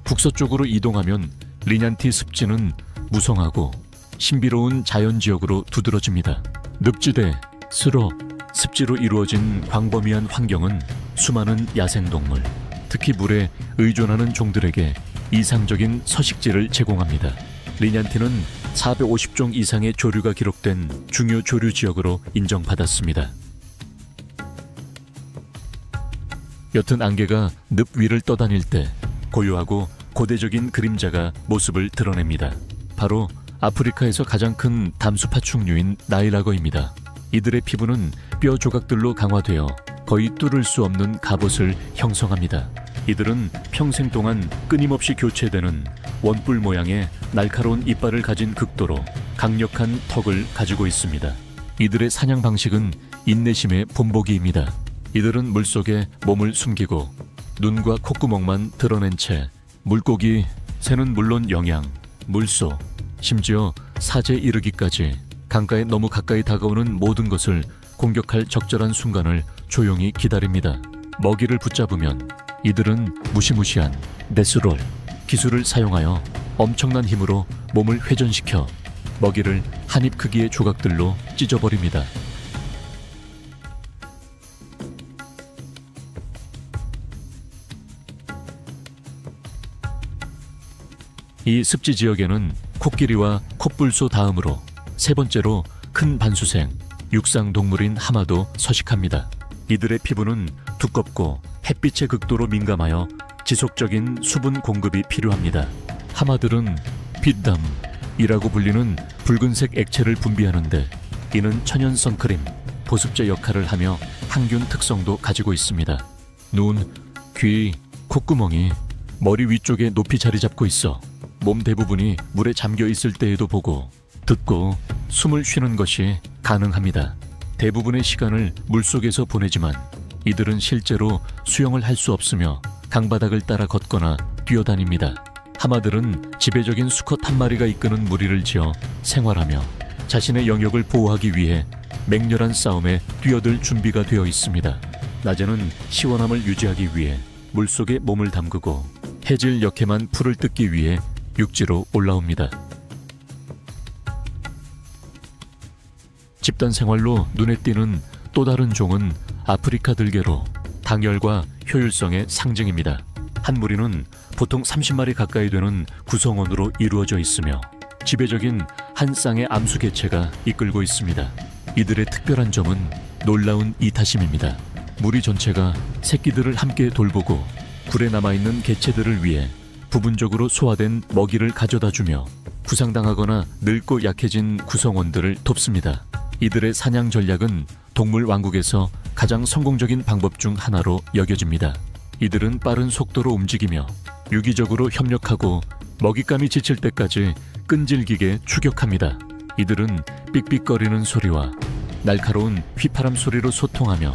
[SPEAKER 1] 북서쪽으로 이동하면 리냔티 습지는 무성하고 신비로운 자연지역으로 두드러집니다. 늪지대, 스럽, 습지로 이루어진 광범위한 환경은 수많은 야생동물, 특히 물에 의존하는 종들에게 이상적인 서식지를 제공합니다. 리냔티는 450종 이상의 조류가 기록된 중요 조류 지역으로 인정받았습니다. 옅은 안개가 늪 위를 떠다닐 때 고요하고 고대적인 그림자가 모습을 드러냅니다. 바로 아프리카에서 가장 큰 담수파충류인 나일악어입니다. 이들의 피부는 뼈 조각들로 강화되어 거의 뚫을 수 없는 갑옷을 형성합니다. 이들은 평생 동안 끊임없이 교체되는 원뿔 모양의 날카로운 이빨을 가진 극도로 강력한 턱을 가지고 있습니다. 이들의 사냥 방식은 인내심의 본보기입니다. 이들은 물속에 몸을 숨기고 눈과 콧구멍만 드러낸 채 물고기, 새는 물론 영양, 물소, 심지어 사제 이르기까지 강가에 너무 가까이 다가오는 모든 것을 공격할 적절한 순간을 조용히 기다립니다. 먹이를 붙잡으면 이들은 무시무시한 네스롤 기술을 사용하여 엄청난 힘으로 몸을 회전시켜 먹이를 한 입 크기의 조각들로 찢어버립니다. 이 습지 지역에는 코끼리와 콧불소 다음으로 세 번째로 큰 반수생, 육상동물인 하마도 서식합니다. 이들의 피부는 두껍고 햇빛의 극도로 민감하여 지속적인 수분 공급이 필요합니다. 하마들은 빛담이라고 불리는 붉은색 액체를 분비하는데 이는 천연 선크림, 보습제 역할을 하며 항균 특성도 가지고 있습니다. 눈, 귀, 콧구멍이 머리 위쪽에 높이 자리 잡고 있어 몸 대부분이 물에 잠겨 있을 때에도 보고 듣고 숨을 쉬는 것이 가능합니다. 대부분의 시간을 물속에서 보내지만 이들은 실제로 수영을 할 수 없으며 강바닥을 따라 걷거나 뛰어다닙니다. 하마들은 지배적인 수컷 한 마리가 이끄는 무리를 지어 생활하며 자신의 영역을 보호하기 위해 맹렬한 싸움에 뛰어들 준비가 되어 있습니다. 낮에는 시원함을 유지하기 위해 물속에 몸을 담그고 해질 역해만 풀을 뜯기 위해 육지로 올라옵니다. 집단 생활로 눈에 띄는 또 다른 종은 아프리카 들개로 당열과 효율성의 상징입니다. 한 무리는 보통 30마리 가까이 되는 구성원으로 이루어져 있으며 지배적인 한 쌍의 암수 개체가 이끌고 있습니다. 이들의 특별한 점은 놀라운 이타심입니다. 무리 전체가 새끼들을 함께 돌보고 굴에 남아있는 개체들을 위해 부분적으로 소화된 먹이를 가져다주며 부상당하거나 늙고 약해진 구성원들을 돕습니다. 이들의 사냥 전략은 동물 왕국에서 가장 성공적인 방법 중 하나로 여겨집니다. 이들은 빠른 속도로 움직이며 유기적으로 협력하고 먹잇감이 지칠 때까지 끈질기게 추격합니다. 이들은 삑삑거리는 소리와 날카로운 휘파람 소리로 소통하며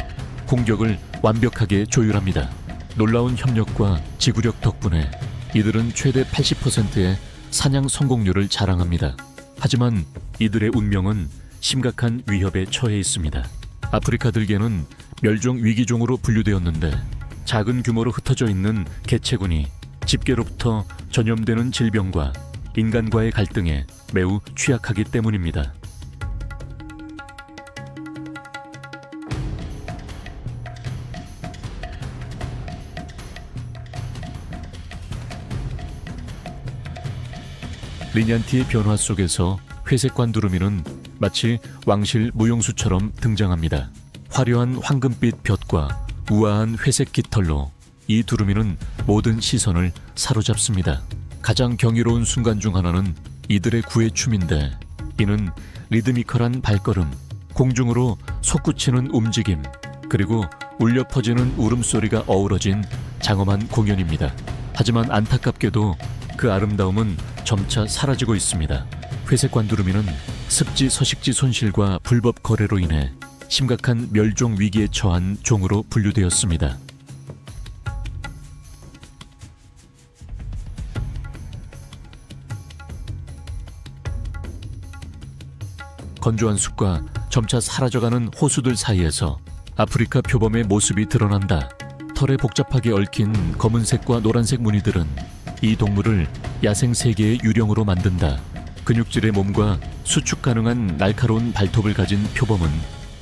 [SPEAKER 1] 공격을 완벽하게 조율합니다. 놀라운 협력과 지구력 덕분에 이들은 최대 80%의 사냥 성공률을 자랑합니다. 하지만 이들의 운명은 심각한 위협에 처해 있습니다. 아프리카 들개는 멸종 위기종으로 분류되었는데 작은 규모로 흩어져 있는 개체군이 집게로부터 전염되는 질병과 인간과의 갈등에 매우 취약하기 때문입니다. 리냔티의 변화 속에서 회색관 두루미는 마치 왕실 무용수처럼 등장합니다. 화려한 황금빛 볕과 우아한 회색 깃털로 이 두루미는 모든 시선을 사로잡습니다. 가장 경이로운 순간 중 하나는 이들의 구애춤인데 이는 리드미컬한 발걸음, 공중으로 솟구치는 움직임, 그리고 울려 퍼지는 울음소리가 어우러진 장엄한 공연입니다. 하지만 안타깝게도 그 아름다움은 점차 사라지고 있습니다. 회색관 두루미는 습지 서식지 손실과 불법 거래로 인해 심각한 멸종 위기에 처한 종으로 분류되었습니다. 건조한 숲과 점차 사라져가는 호수들 사이에서 아프리카 표범의 모습이 드러난다. 털에 복잡하게 얽힌 검은색과 노란색 무늬들은 이 동물을 야생 세계의 유령으로 만든다. 근육질의 몸과 수축 가능한 날카로운 발톱을 가진 표범은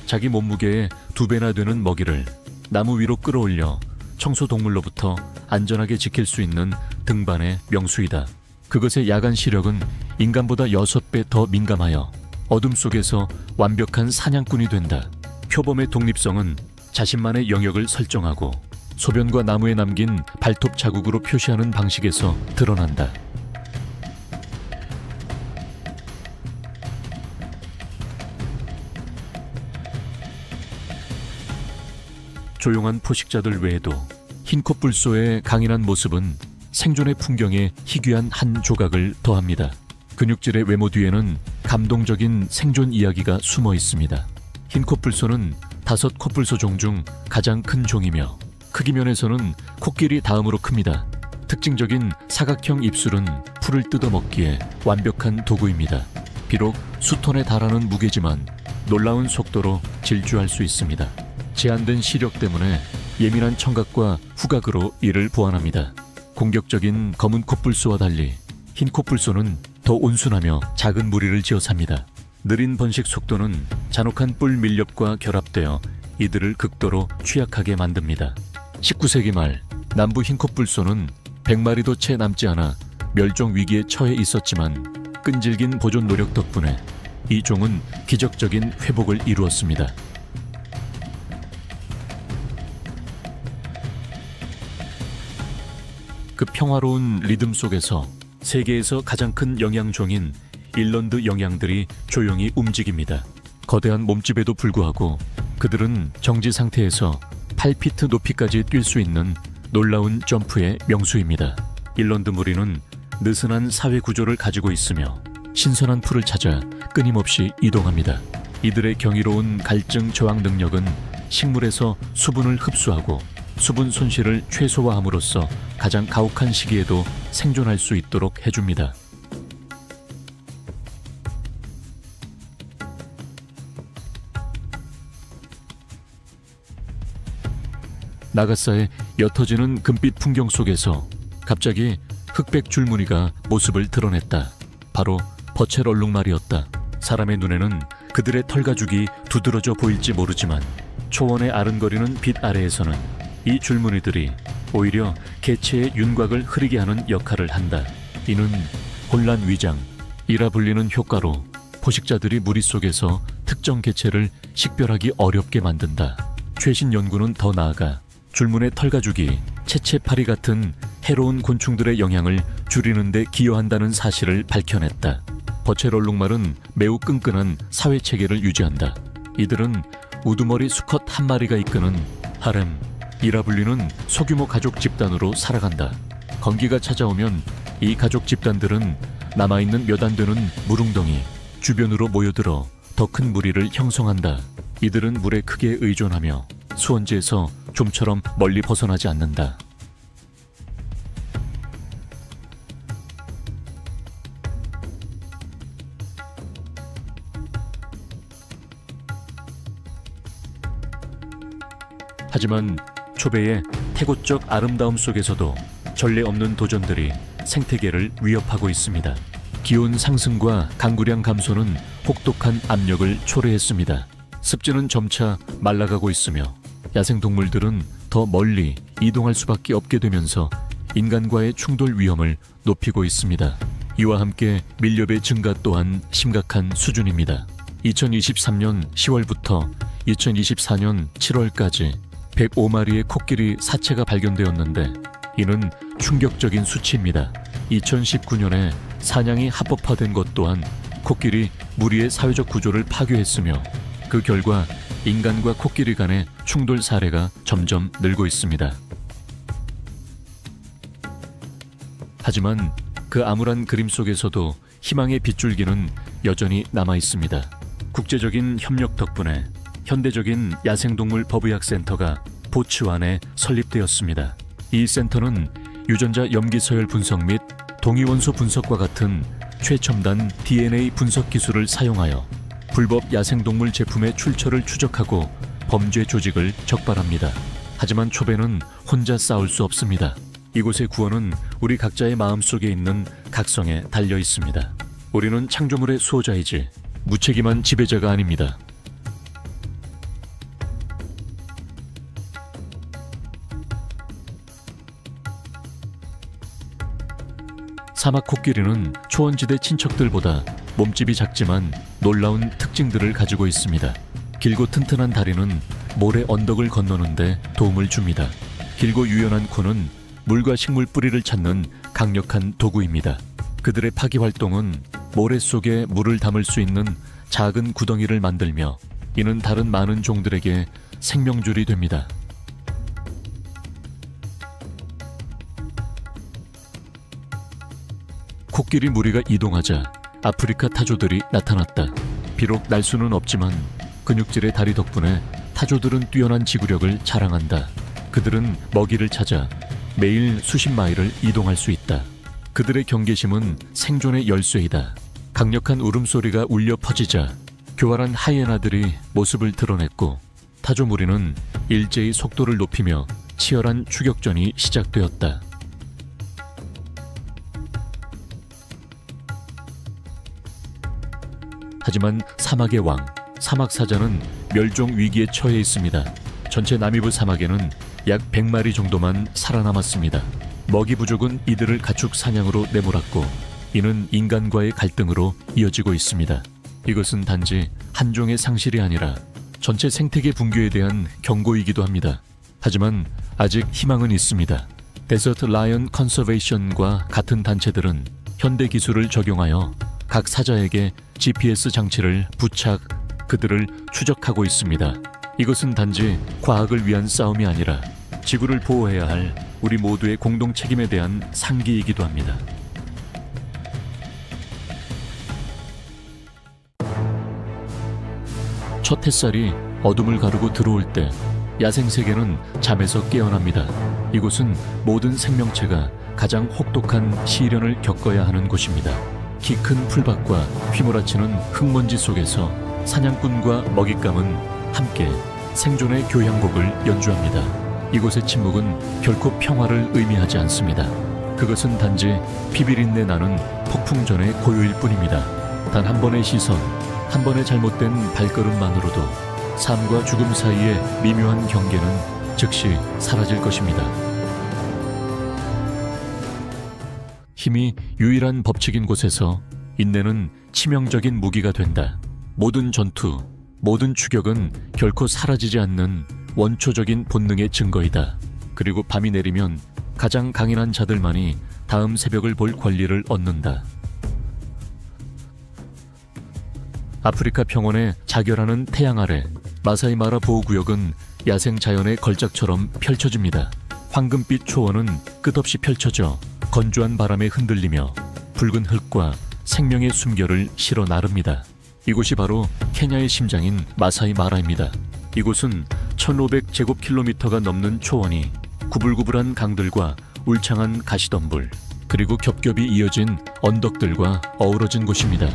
[SPEAKER 1] 자기 몸무게의 2배나 되는 먹이를 나무 위로 끌어올려 청소동물로부터 안전하게 지킬 수 있는 등반의 명수이다. 그것의 야간 시력은 인간보다 6배 더 민감하여 어둠 속에서 완벽한 사냥꾼이 된다. 표범의 독립성은 자신만의 영역을 설정하고 소변과 나무에 남긴 발톱 자국으로 표시하는 방식에서 드러난다. 조용한 포식자들 외에도 흰콧불소의 강인한 모습은 생존의 풍경에 희귀한 한 조각을 더합니다. 근육질의 외모 뒤에는 감동적인 생존 이야기가 숨어 있습니다. 흰콧불소는 5콧불소 종 중 가장 큰 종이며 크기 면에서는 코끼리 다음으로 큽니다. 특징적인 사각형 입술은 풀을 뜯어먹기에 완벽한 도구입니다. 비록 수톤에 달하는 무게지만 놀라운 속도로 질주할 수 있습니다. 제한된 시력 때문에 예민한 청각과 후각으로 이를 보완합니다. 공격적인 검은 콧불소와 달리 흰 콧불소는 더 온순하며 작은 무리를 지어 삽니다. 느린 번식 속도는 잔혹한 뿔 밀렵과 결합되어 이들을 극도로 취약하게 만듭니다. 19세기 말 남부 흰콧불소는 100마리도 채 남지 않아 멸종 위기에 처해 있었지만 끈질긴 보존 노력 덕분에 이 종은 기적적인 회복을 이루었습니다. 그 평화로운 리듬 속에서 세계에서 가장 큰 영양종인 일런드 영양들이 조용히 움직입니다. 거대한 몸집에도 불구하고 그들은 정지 상태에서 8피트 높이까지 뛸 수 있는 놀라운 점프의 명수입니다. 일런드 무리는 느슨한 사회 구조를 가지고 있으며 신선한 풀을 찾아 끊임없이 이동합니다. 이들의 경이로운 갈증 저항 능력은 식물에서 수분을 흡수하고 수분 손실을 최소화함으로써 가장 가혹한 시기에도 생존할 수 있도록 해줍니다. 나가사의 옅어지는 금빛 풍경 속에서 갑자기 흑백 줄무늬가 모습을 드러냈다. 바로 버첼 얼룩말이었다. 사람의 눈에는 그들의 털가죽이 두드러져 보일지 모르지만 초원의 아른거리는 빛 아래에서는 이 줄무늬들이 오히려 개체의 윤곽을 흐리게 하는 역할을 한다. 이는 혼란 위장이라 불리는 효과로 포식자들이 무리 속에서 특정 개체를 식별하기 어렵게 만든다. 최신 연구는 더 나아가 줄무늬 털가죽이 채채파리 같은 해로운 곤충들의 영향을 줄이는 데 기여한다는 사실을 밝혀냈다. 버첼 얼룩말은 매우 끈끈한 사회체계를 유지한다. 이들은 우두머리 수컷 한 마리가 이끄는 하렘이라 불리는 소규모 가족 집단으로 살아간다. 건기가 찾아오면 이 가족 집단들은 남아있는 몇 안 되는 물웅덩이 주변으로 모여들어 더 큰 무리를 형성한다. 이들은 물에 크게 의존하며 수원지에서 좀처럼 멀리 벗어나지 않는다. 하지만 초배의 태고적 아름다움 속에서도 전례 없는 도전들이 생태계를 위협하고 있습니다. 기온 상승과 강구량 감소는 혹독한 압력을 초래했습니다. 습지는 점차 말라가고 있으며 야생동물들은 더 멀리 이동할 수밖에 없게 되면서 인간과의 충돌 위험을 높이고 있습니다. 이와 함께 밀렵의 증가 또한 심각한 수준입니다. 2023년 10월부터 2024년 7월까지 105마리의 코끼리 사체가 발견되었는데 이는 충격적인 수치입니다. 2019년에 사냥이 합법화된 것 또한 코끼리 무리의 사회적 구조를 파괴했으며 그 결과 인간과 코끼리 간의 충돌 사례가 점점 늘고 있습니다. 하지만 그 암울한 그림 속에서도 희망의 빗줄기는 여전히 남아 있습니다. 국제적인 협력 덕분에 현대적인 야생동물 법의학센터가 보츠완에 설립되었습니다. 이 센터는 유전자 염기서열 분석 및 동위원소 분석과 같은 최첨단 DNA 분석 기술을 사용하여 불법 야생동물 제품의 출처를 추적하고 범죄 조직을 적발합니다. 하지만 초배는 혼자 싸울 수 없습니다. 이곳의 구원은 우리 각자의 마음속에 있는 각성에 달려 있습니다. 우리는 창조물의 수호자이지 무책임한 지배자가 아닙니다. 사막 코끼리는 초원지대 친척들보다 몸집이 작지만 놀라운 특징들을 가지고 있습니다. 길고 튼튼한 다리는 모래 언덕을 건너는데 도움을 줍니다. 길고 유연한 코는 물과 식물 뿌리를 찾는 강력한 도구입니다. 그들의 파기 활동은 모래 속에 물을 담을 수 있는 작은 구덩이를 만들며 이는 다른 많은 종들에게 생명줄이 됩니다. 코끼리 무리가 이동하자 아프리카 타조들이 나타났다. 비록 날 수는 없지만 근육질의 다리 덕분에 타조들은 뛰어난 지구력을 자랑한다. 그들은 먹이를 찾아 매일 수십 마일을 이동할 수 있다. 그들의 경계심은 생존의 열쇠이다. 강력한 울음소리가 울려 퍼지자 교활한 하이에나들이 모습을 드러냈고 타조 무리는 일제히 속도를 높이며 치열한 추격전이 시작되었다. 하지만 사막의 왕, 사막사자는 멸종 위기에 처해 있습니다. 전체 나미브 사막에는 약 100마리 정도만 살아남았습니다. 먹이 부족은 이들을 가축 사냥으로 내몰았고 이는 인간과의 갈등으로 이어지고 있습니다. 이것은 단지 한 종의 상실이 아니라 전체 생태계 붕괴에 대한 경고이기도 합니다. 하지만 아직 희망은 있습니다. 데저트 라이언 컨서베이션과 같은 단체들은 현대 기술을 적용하여 각 사자에게 GPS 장치를 부착, 그들을 추적하고 있습니다. 이것은 단지 과학을 위한 싸움이 아니라 지구를 보호해야 할 우리 모두의 공동 책임에 대한 상기이기도 합니다. 첫 햇살이 어둠을 가르고 들어올 때 야생세계는 잠에서 깨어납니다. 이곳은 모든 생명체가 가장 혹독한 시련을 겪어야 하는 곳입니다. 키 큰 풀밭과 휘몰아치는 흙먼지 속에서 사냥꾼과 먹잇감은 함께 생존의 교향곡을 연주합니다. 이곳의 침묵은 결코 평화를 의미하지 않습니다. 그것은 단지 피비린내 나는 폭풍 전의 고요일 뿐입니다. 단 한 번의 시선, 한 번의 잘못된 발걸음만으로도 삶과 죽음 사이의 미묘한 경계는 즉시 사라질 것입니다. 힘이 유일한 법칙인 곳에서 인내는 치명적인 무기가 된다. 모든 전투, 모든 추격은 결코 사라지지 않는 원초적인 본능의 증거이다. 그리고 밤이 내리면 가장 강인한 자들만이 다음 새벽을 볼 권리를 얻는다. 아프리카 평원의 자결하는 태양 아래 마사이마라 보호구역은 야생 자연의 걸작처럼 펼쳐집니다. 황금빛 초원은 끝없이 펼쳐져 건조한 바람에 흔들리며 붉은 흙과 생명의 숨결을 실어 나릅니다. 이곳이 바로 케냐의 심장인 마사이 마라입니다. 이곳은 1500제곱킬로미터가 넘는 초원이 구불구불한 강들과 울창한 가시덤불, 그리고 겹겹이 이어진 언덕들과 어우러진 곳입니다.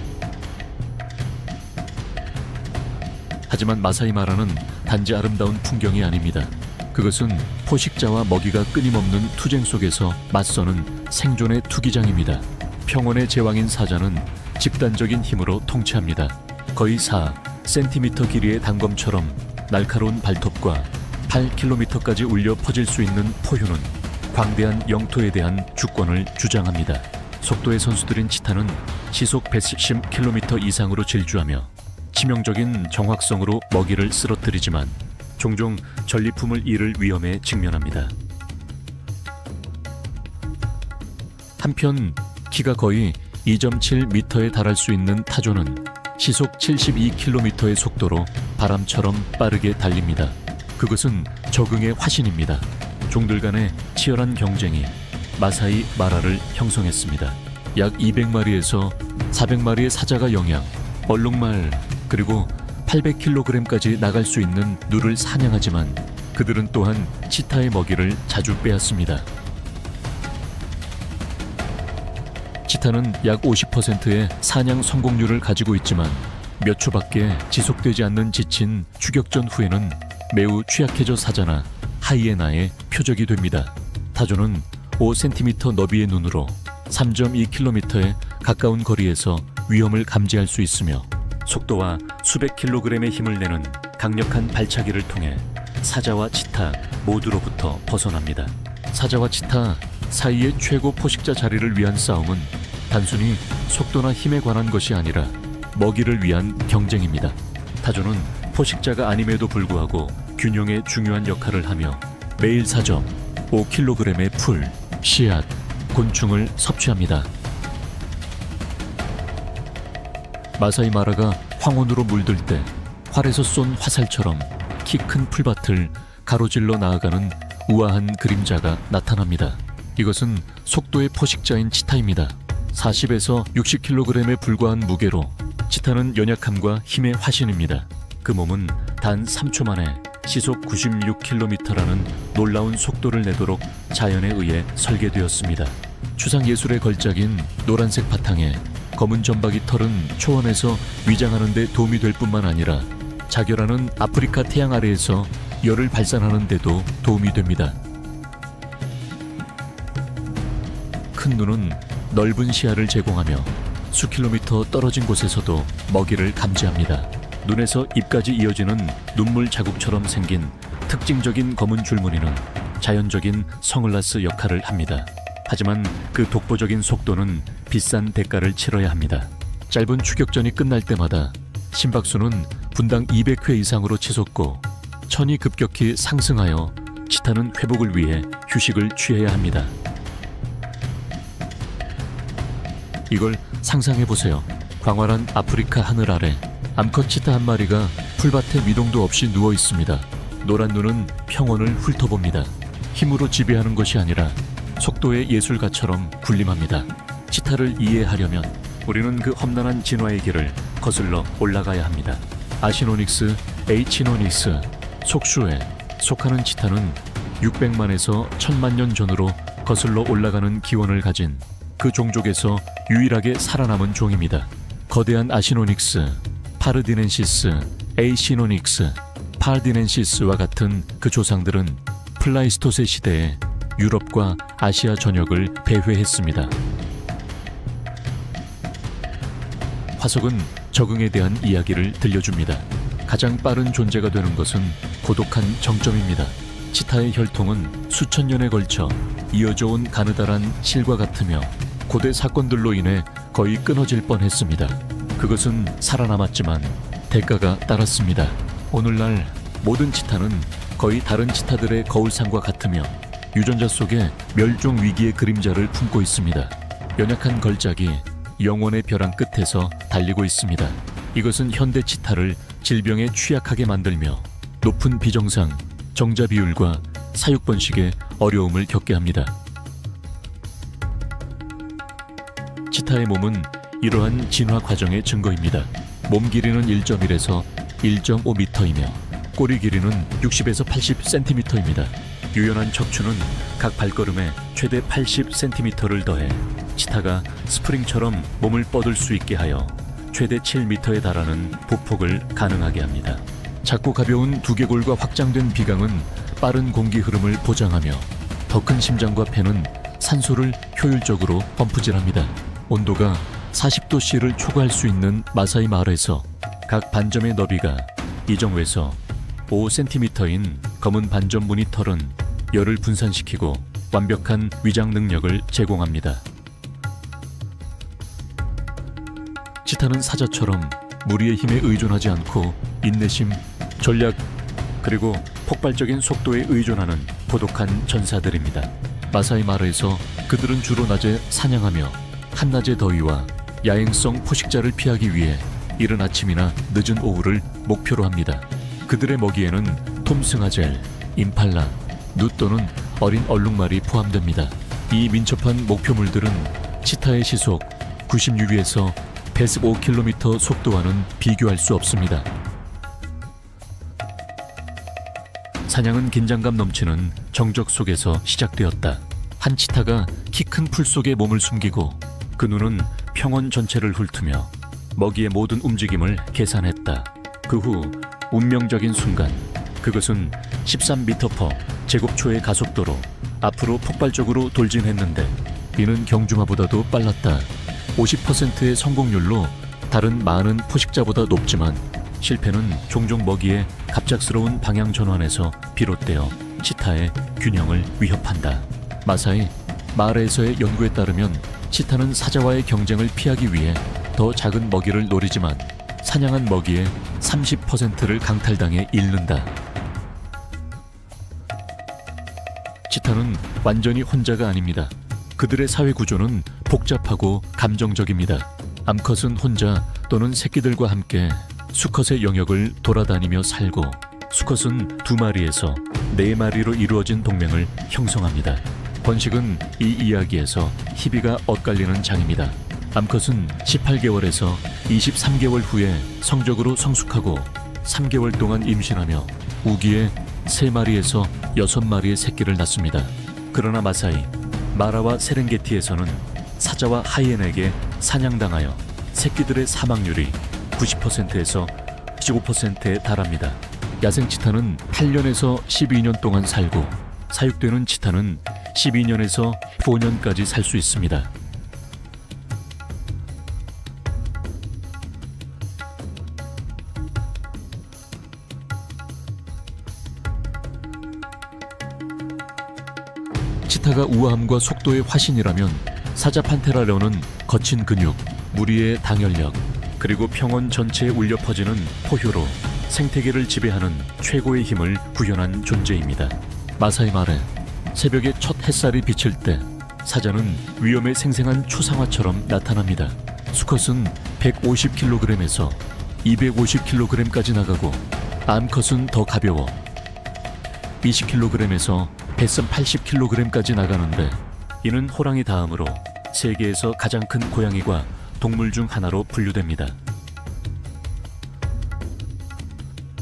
[SPEAKER 1] 하지만 마사이 마라는 단지 아름다운 풍경이 아닙니다. 그것은 포식자와 먹이가 끊임없는 투쟁 속에서 맞서는 생존의 투기장입니다. 평원의 제왕인 사자는 집단적인 힘으로 통치합니다. 거의 4cm 길이의 단검처럼 날카로운 발톱과 8km까지 울려 퍼질 수 있는 포효는 광대한 영토에 대한 주권을 주장합니다. 속도의 선수들인 치타는 시속 110km 이상으로 질주하며 치명적인 정확성으로 먹이를 쓰러뜨리지만 종종 전리품을 잃을 위험에 직면합니다. 한편 키가 거의 2.7m에 달할 수 있는 타조는 시속 72km의 속도로 바람처럼 빠르게 달립니다. 그것은 적응의 화신입니다. 종들 간의 치열한 경쟁이 마사이 마라를 형성했습니다. 약 200마리에서 400마리의 사자가 영양, 얼룩말, 그리고 800kg까지 나갈 수 있는 누를 사냥하지만 그들은 또한 치타의 먹이를 자주 빼앗습니다. 치타는 약 50%의 사냥 성공률을 가지고 있지만 몇 초밖에 지속되지 않는 지친 추격전 후에는 매우 취약해져 사자나 하이에나의 표적이 됩니다. 타조는 5cm 너비의 눈으로 3.2km의 가까운 거리에서 위험을 감지할 수 있으며 속도와 수백 킬로그램의 힘을 내는 강력한 발차기를 통해 사자와 치타 모두로부터 벗어납니다. 사자와 치타 사이의 최고 포식자 자리를 위한 싸움은 단순히 속도나 힘에 관한 것이 아니라 먹이를 위한 경쟁입니다. 타조는 포식자가 아님에도 불구하고 균형에 중요한 역할을 하며 매일 사정 5kg의 풀, 씨앗, 곤충을 섭취합니다. 마사이 마라가 황혼으로 물들 때 활에서 쏜 화살처럼 키 큰 풀밭을 가로질러 나아가는 우아한 그림자가 나타납니다. 이것은 속도의 포식자인 치타입니다. 40에서 60kg에 불과한 무게로 치타는 연약함과 힘의 화신입니다. 그 몸은 단 3초 만에 시속 96km라는 놀라운 속도를 내도록 자연에 의해 설계되었습니다. 추상예술의 걸작인 노란색 바탕에 검은 점박이 털은 초원에서 위장하는 데 도움이 될 뿐만 아니라 자결하는 아프리카 태양 아래에서 열을 발산하는 데도 도움이 됩니다. 큰 눈은 넓은 시야를 제공하며 수킬로미터 떨어진 곳에서도 먹이를 감지합니다. 눈에서 입까지 이어지는 눈물 자국처럼 생긴 특징적인 검은 줄무늬는 자연적인 선글라스 역할을 합니다. 하지만 그 독보적인 속도는 비싼 대가를 치러야 합니다. 짧은 추격전이 끝날 때마다 심박수는 분당 200회 이상으로 치솟고 천이 급격히 상승하여 치타는 회복을 위해 휴식을 취해야 합니다. 이걸 상상해보세요. 광활한 아프리카 하늘 아래 암컷 치타 한 마리가 풀밭에 미동도 없이 누워 있습니다. 노란 눈은 평원을 훑어봅니다. 힘으로 지배하는 것이 아니라 속도의 예술가처럼 군림합니다. 치타를 이해하려면 우리는 그 험난한 진화의 길을 거슬러 올라가야 합니다. 아시노닉스, 에이치노닉스, 속슈에 속하는 치타는 600만에서 1000만 년 전으로 거슬러 올라가는 기원을 가진 그 종족에서 유일하게 살아남은 종입니다. 거대한 아시노닉스, 파르디넨시스, 에이시노닉스, 파르디넨시스와 같은 그 조상들은 플라이스토세 시대에 유럽과 아시아 전역을 배회했습니다. 화석은 적응에 대한 이야기를 들려줍니다. 가장 빠른 존재가 되는 것은 고독한 정점입니다. 치타의 혈통은 수천 년에 걸쳐 이어져 온 가느다란 실과 같으며 고대 사건들로 인해 거의 끊어질 뻔했습니다. 그것은 살아남았지만 대가가 따랐습니다. 오늘날 모든 치타는 거의 다른 치타들의 거울상과 같으며 유전자 속에 멸종 위기의 그림자를 품고 있습니다. 연약한 걸작이 영혼의 벼랑 끝에서 달리고 있습니다. 이것은 현대 치타를 질병에 취약하게 만들며 높은 비정상, 정자 비율과 사육 번식에 어려움을 겪게 합니다. 치타의 몸은 이러한 진화 과정의 증거입니다. 몸 길이는 1.1에서 1.5m이며 꼬리 길이는 60에서 80cm입니다. 유연한 척추는 각 발걸음에 최대 80cm를 더해 치타가 스프링처럼 몸을 뻗을 수 있게 하여 최대 7m에 달하는 보폭을 가능하게 합니다. 작고 가벼운 두개골과 확장된 비강은 빠른 공기 흐름을 보장하며 더 큰 심장과 폐는 산소를 효율적으로 펌프질합니다. 온도가 40도C를 초과할 수 있는 마사이 마을에서 각 반점의 너비가 2.5에서 5cm인 검은 반점 무늬 털은 열을 분산시키고 완벽한 위장 능력을 제공합니다. 치타는 사자처럼 무리의 힘에 의존하지 않고 인내심, 전략, 그리고 폭발적인 속도에 의존하는 고독한 전사들입니다. 마사이 마르에서 그들은 주로 낮에 사냥하며 한낮의 더위와 야행성 포식자를 피하기 위해 이른 아침이나 늦은 오후를 목표로 합니다. 그들의 먹이에는 톰승아젤, 임팔라, 누 또는 어린 얼룩말이 포함됩니다. 이 민첩한 목표물들은 치타의 시속 96에서 115km 속도와는 비교할 수 없습니다. 사냥은 긴장감 넘치는 정적 속에서 시작되었다. 한 치타가 키 큰 풀 속에 몸을 숨기고 그 눈은 평원 전체를 훑으며 먹이의 모든 움직임을 계산했다. 그 후 운명적인 순간, 그것은 13m/제곱초의 가속도로 앞으로 폭발적으로 돌진했는데 이는 경주마보다도 빨랐다. 50%의 성공률로 다른 많은 포식자보다 높지만 실패는 종종 먹이의 갑작스러운 방향 전환에서 비롯되어 치타의 균형을 위협한다. 마사이 마르에서의 연구에 따르면 치타는 사자와의 경쟁을 피하기 위해 더 작은 먹이를 노리지만 사냥한 먹이의 30%를 강탈당해 잃는다. 치타는 완전히 혼자가 아닙니다. 그들의 사회 구조는 복잡하고 감정적입니다. 암컷은 혼자 또는 새끼들과 함께 수컷의 영역을 돌아다니며 살고 수컷은 2마리에서 4마리로 이루어진 동맹을 형성합니다. 번식은 이 이야기에서 희비가 엇갈리는 장입니다. 암컷은 18개월에서 23개월 후에 성적으로 성숙하고 3개월 동안 임신하며 우기에 3마리에서 6마리의 새끼를 낳습니다. 그러나 마사이, 마라와 세렝게티에서는 사자와 하이엔에게 사냥당하여 새끼들의 사망률이 90%에서 15%에 달합니다. 야생 치타는 8년에서 12년 동안 살고 사육되는 치타는 12년에서 5년까지 살 수 있습니다. 치타가 우아함과 속도의 화신이라면 사자 판테라려는 거친 근육, 무리의 당혈력, 그리고 평원 전체에 울려 퍼지는 포효로 생태계를 지배하는 최고의 힘을 구현한 존재입니다. 마사이 마르, 새벽에 첫 햇살이 비칠 때 사자는 위험에 생생한 초상화처럼 나타납니다. 수컷은 150kg에서 250kg까지 나가고 암컷은 더 가벼워 20kg에서 뱃선 80kg까지 나가는데 이는 호랑이 다음으로 세계에서 가장 큰 고양이과 동물 중 하나로 분류됩니다.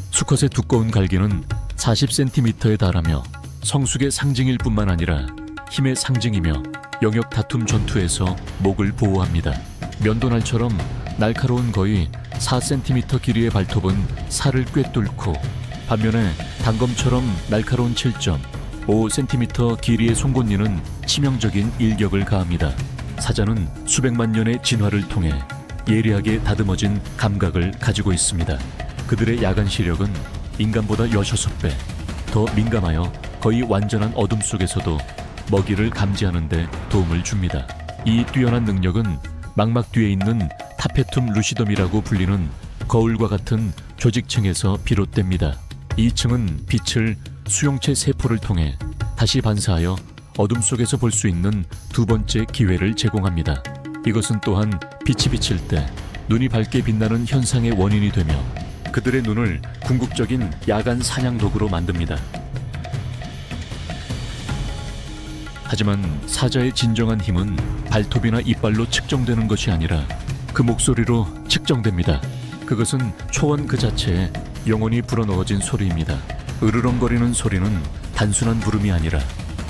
[SPEAKER 1] 수컷의 두꺼운 갈기는 40cm에 달하며 성숙의 상징일 뿐만 아니라 힘의 상징이며 영역 다툼 전투에서 목을 보호합니다. 면도날처럼 날카로운 거의 4cm 길이의 발톱은 살을 꿰뚫고 반면에 단검처럼 날카로운 7.5cm 길이의 송곳니는 치명적인 일격을 가합니다. 사자는 수백만 년의 진화를 통해 예리하게 다듬어진 감각을 가지고 있습니다. 그들의 야간 시력은 인간보다 16배 더 민감하여 거의 완전한 어둠 속에서도 먹이를 감지하는 데 도움을 줍니다. 이 뛰어난 능력은 망막 뒤에 있는 타페툼 루시덤이라고 불리는 거울과 같은 조직층에서 비롯됩니다. 이 층은 빛을 수용체 세포를 통해 다시 반사하여 어둠 속에서 볼 수 있는 두 번째 기회를 제공합니다. 이것은 또한 빛이 비칠 때 눈이 밝게 빛나는 현상의 원인이 되며 그들의 눈을 궁극적인 야간 사냥 도구로 만듭니다. 하지만 사자의 진정한 힘은 발톱이나 이빨로 측정되는 것이 아니라 그 목소리로 측정됩니다. 그것은 초원 그 자체에 영혼이 불어넣어진 소리입니다. 으르렁거리는 소리는 단순한 부름이 아니라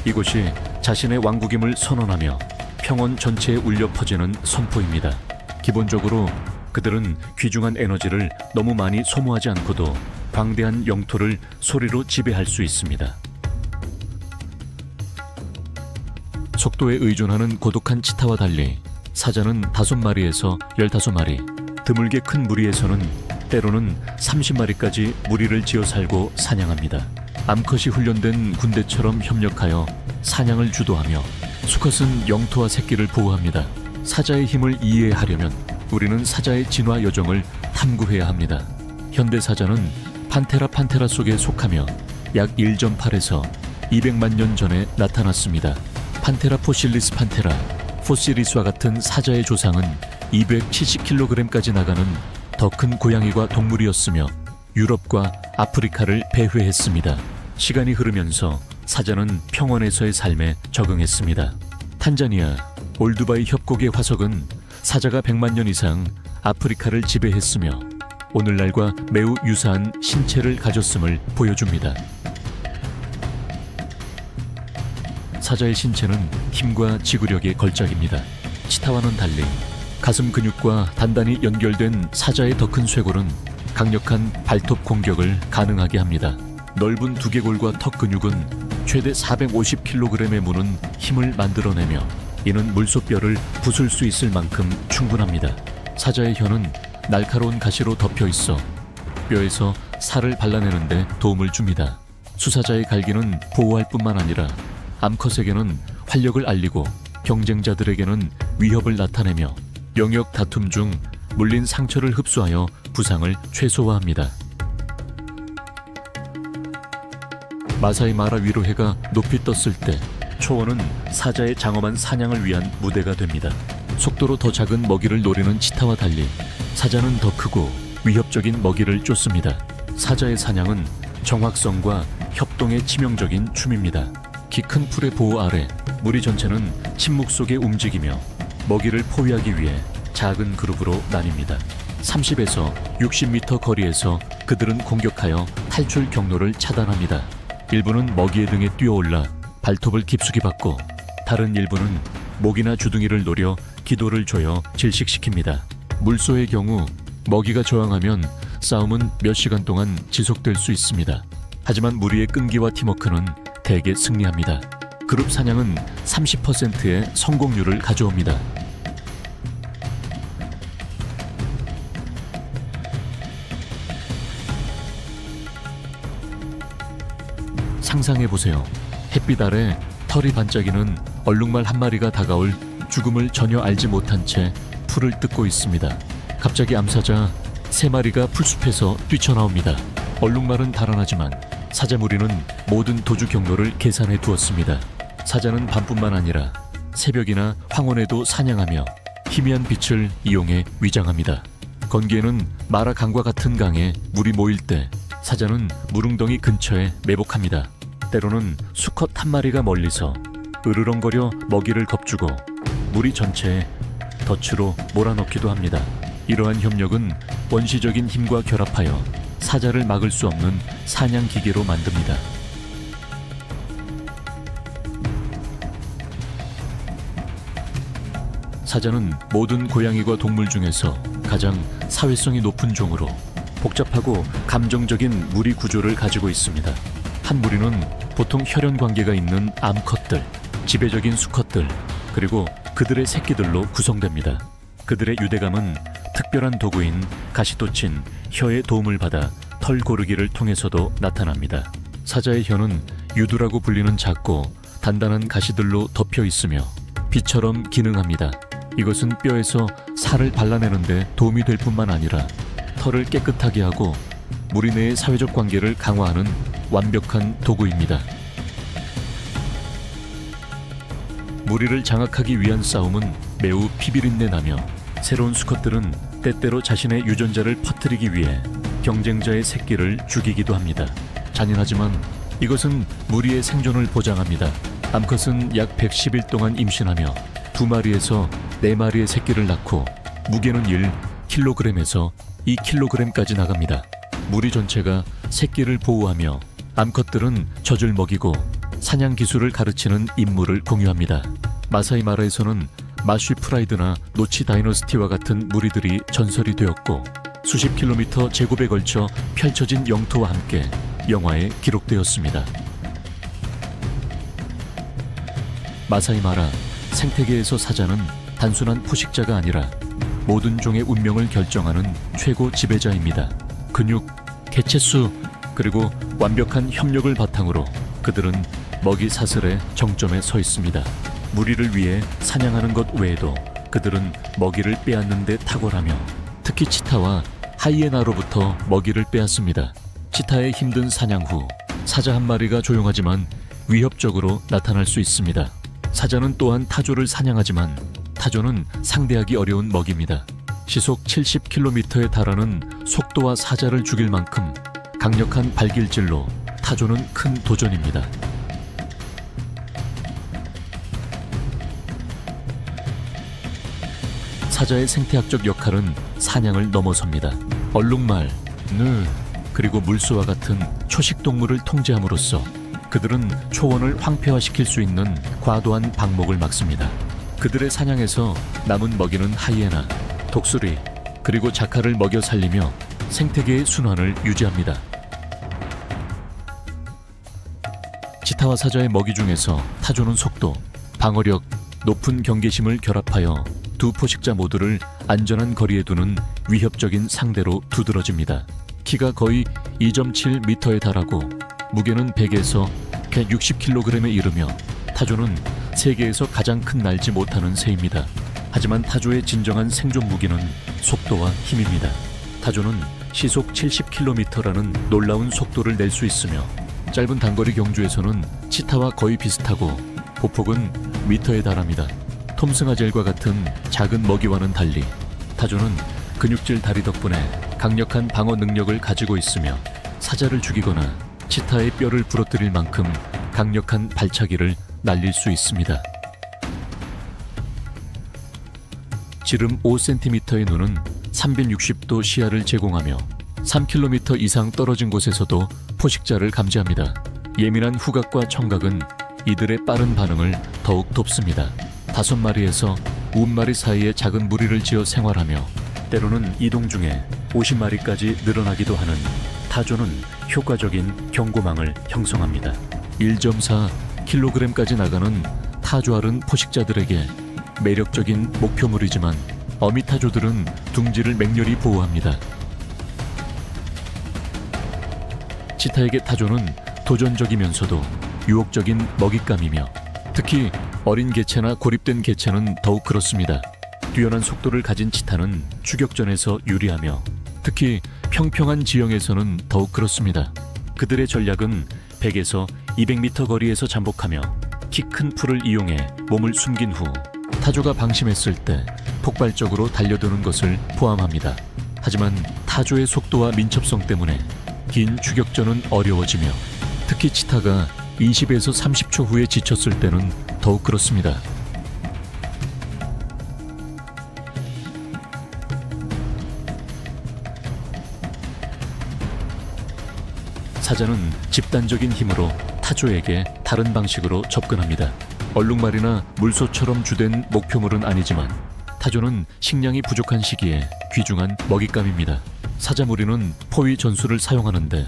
[SPEAKER 1] 이곳이 자신의 왕국임을 선언하며 평원 전체에 울려 퍼지는 선포입니다. 기본적으로 그들은 귀중한 에너지를 너무 많이 소모하지 않고도 광대한 영토를 소리로 지배할 수 있습니다. 속도에 의존하는 고독한 치타와 달리 사자는 5마리에서 15마리, 드물게 큰 무리에서는 때로는 30마리까지 무리를 지어 살고 사냥합니다. 암컷이 훈련된 군대처럼 협력하여 사냥을 주도하며 수컷은 영토와 새끼를 보호합니다. 사자의 힘을 이해하려면 우리는 사자의 진화 여정을 탐구해야 합니다. 현대 사자는 판테라 속에 속하며 약 1.8에서 200만 년 전에 나타났습니다. 판테라 포실리스 판테라, 포시리스와 같은 사자의 조상은 270kg까지 나가는 더 큰 고양이과 동물이었으며 유럽과 아프리카를 배회했습니다. 시간이 흐르면서 사자는 평원에서의 삶에 적응했습니다. 탄자니아 올두바이 협곡의 화석은 사자가 100만 년 이상 아프리카를 지배했으며 오늘날과 매우 유사한 신체를 가졌음을 보여줍니다. 사자의 신체는 힘과 지구력의 걸작입니다. 치타와는 달리 가슴 근육과 단단히 연결된 사자의 더 큰 쇄골은 강력한 발톱 공격을 가능하게 합니다. 넓은 두개골과 턱 근육은 최대 450kg의 무는 힘을 만들어내며 이는 물소뼈를 부술 수 있을 만큼 충분합니다. 사자의 혀는 날카로운 가시로 덮여 있어 뼈에서 살을 발라내는 데 도움을 줍니다. 수사자의 갈기는 보호할 뿐만 아니라 암컷에게는 활력을 알리고 경쟁자들에게는 위협을 나타내며 영역 다툼 중 물린 상처를 흡수하여 부상을 최소화합니다. 마사이 마라 위로 해가 높이 떴을 때 초원은 사자의 장엄한 사냥을 위한 무대가 됩니다. 속도로 더 작은 먹이를 노리는 치타와 달리 사자는 더 크고 위협적인 먹이를 쫓습니다. 사자의 사냥은 정확성과 협동의 치명적인 춤입니다. 키 큰 풀의 보호 아래 무리 전체는 침묵 속에 움직이며 먹이를 포위하기 위해 작은 그룹으로 나뉩니다. 30에서 60m 거리에서 그들은 공격하여 탈출 경로를 차단합니다. 일부는 먹이의 등에 뛰어올라 발톱을 깊숙이 받고 다른 일부는 목이나 주둥이를 노려 기도를 조여 질식시킵니다. 물소의 경우 먹이가 저항하면 싸움은 몇 시간 동안 지속될 수 있습니다. 하지만 무리의 끈기와 팀워크는 대개 승리합니다. 그룹 사냥은 30%의 성공률을 가져옵니다. 상상해보세요. 햇빛 아래 털이 반짝이는 얼룩말 한 마리가 다가올 죽음을 전혀 알지 못한 채 풀을 뜯고 있습니다. 갑자기 암사자 3마리가 풀숲에서 뛰쳐나옵니다. 얼룩말은 달아나지만 사자 무리는 모든 도주 경로를 계산해 두었습니다. 사자는 밤뿐만 아니라 새벽이나 황혼에도 사냥하며 희미한 빛을 이용해 위장합니다. 건기에는 마라 강과 같은 강에 물이 모일 때 사자는 무릉덩이 근처에 매복합니다. 때로는 수컷 한 마리가 멀리서 으르렁거려 먹이를 겁주고 무리 전체에 덫으로 몰아넣기도 합니다. 이러한 협력은 원시적인 힘과 결합하여 사자를 막을 수 없는 사냥 기계로 만듭니다. 사자는 모든 고양이과 동물 중에서 가장 사회성이 높은 종으로 복잡하고 감정적인 무리 구조를 가지고 있습니다. 한 무리는 보통 혈연 관계가 있는 암컷들, 지배적인 수컷들, 그리고 그들의 새끼들로 구성됩니다. 그들의 유대감은 특별한 도구인 가시돋친 혀의 도움을 받아 털 고르기를 통해서도 나타납니다. 사자의 혀는 유두라고 불리는 작고 단단한 가시들로 덮여 있으며 비처럼 기능합니다. 이것은 뼈에서 살을 발라내는 데 도움이 될 뿐만 아니라 털을 깨끗하게 하고 무리 내의 사회적 관계를 강화하는 완벽한 도구입니다. 무리를 장악하기 위한 싸움은 매우 피비린내 나며 새로운 수컷들은 때때로 자신의 유전자를 퍼뜨리기 위해 경쟁자의 새끼를 죽이기도 합니다. 잔인하지만 이것은 무리의 생존을 보장합니다. 암컷은 약 110일 동안 임신하며 2마리에서 4마리의 새끼를 낳고 무게는 1kg에서 2kg까지 나갑니다. 무리 전체가 새끼를 보호하며 암컷들은 젖을 먹이고 사냥 기술을 가르치는 임무를 공유합니다. 마사이 마라에서는 마쉬 프라이드나 노치 다이너스티와 같은 무리들이 전설이 되었고 수십 킬로미터 제곱에 걸쳐 펼쳐진 영토와 함께 영화에 기록되었습니다. 마사이 마라, 생태계에서 사자는 단순한 포식자가 아니라 모든 종의 운명을 결정하는 최고 지배자입니다. 근육, 개체수, 그리고 완벽한 협력을 바탕으로 그들은 먹이 사슬의 정점에 서 있습니다. 무리를 위해 사냥하는 것 외에도 그들은 먹이를 빼앗는 데 탁월하며 특히 치타와 하이에나로부터 먹이를 빼앗습니다. 치타의 힘든 사냥 후 사자 한 마리가 조용하지만 위협적으로 나타날 수 있습니다. 사자는 또한 타조를 사냥하지만 타조는 상대하기 어려운 먹이입니다. 시속 70km에 달하는 속도와 사자를 죽일 만큼 강력한 발길질로 타조는 큰 도전입니다. 사자의 생태학적 역할은 사냥을 넘어섭니다. 얼룩말, 느, 그리고 물소와 같은 초식동물을 통제함으로써 그들은 초원을 황폐화시킬 수 있는 과도한 방목을 막습니다. 그들의 사냥에서 남은 먹이는 하이에나, 독수리, 그리고 자카를 먹여 살리며 생태계의 순환을 유지합니다. 치타와 사자의 먹이 중에서 타조는 속도, 방어력, 높은 경계심을 결합하여 두 포식자 모두를 안전한 거리에 두는 위협적인 상대로 두드러집니다. 키가 거의 2.7m에 달하고 무게는 100에서 160kg에 이르며 타조는 세계에서 가장 큰 날지 못하는 새입니다. 하지만 타조의 진정한 생존 무기는 속도와 힘입니다. 타조는 시속 70km라는 놀라운 속도를 낼 수 있으며 짧은 단거리 경주에서는 치타와 거의 비슷하고 보폭은 미터에 달합니다. 톰승아젤과 같은 작은 먹이와는 달리 타조는 근육질 다리 덕분에 강력한 방어 능력을 가지고 있으며 사자를 죽이거나 치타의 뼈를 부러뜨릴 만큼 강력한 발차기를 날릴 수 있습니다. 지름 5cm의 눈은 360도 시야를 제공하며 3km 이상 떨어진 곳에서도 포식자를 감지합니다. 예민한 후각과 청각은 이들의 빠른 반응을 더욱 돕습니다. 5마리에서 50마리 사이의 작은 무리를 지어 생활하며 때로는 이동 중에 50마리까지 늘어나기도 하는 타조는 효과적인 경고망을 형성합니다. 1.4kg까지 나가는 타조알은 포식자들에게 매력적인 목표물이지만 어미타조들은 둥지를 맹렬히 보호합니다. 치타에게 타조는 도전적이면서도 유혹적인 먹잇감이며 특히 어린 개체나 고립된 개체는 더욱 그렇습니다. 뛰어난 속도를 가진 치타는 추격전에서 유리하며 특히 평평한 지형에서는 더욱 그렇습니다. 그들의 전략은 100에서 200m 거리에서 잠복하며 키 큰 풀을 이용해 몸을 숨긴 후 타조가 방심했을 때 폭발적으로 달려드는 것을 포함합니다. 하지만 타조의 속도와 민첩성 때문에 긴 추격전은 어려워지며 특히 치타가 20에서 30초 후에 지쳤을 때는 더욱 그렇습니다. 사자는 집단적인 힘으로 타조에게 다른 방식으로 접근합니다. 얼룩말이나 물소처럼 주된 목표물은 아니지만 타조는 식량이 부족한 시기에 귀중한 먹잇감입니다. 사자 무리는 포위 전술을 사용하는데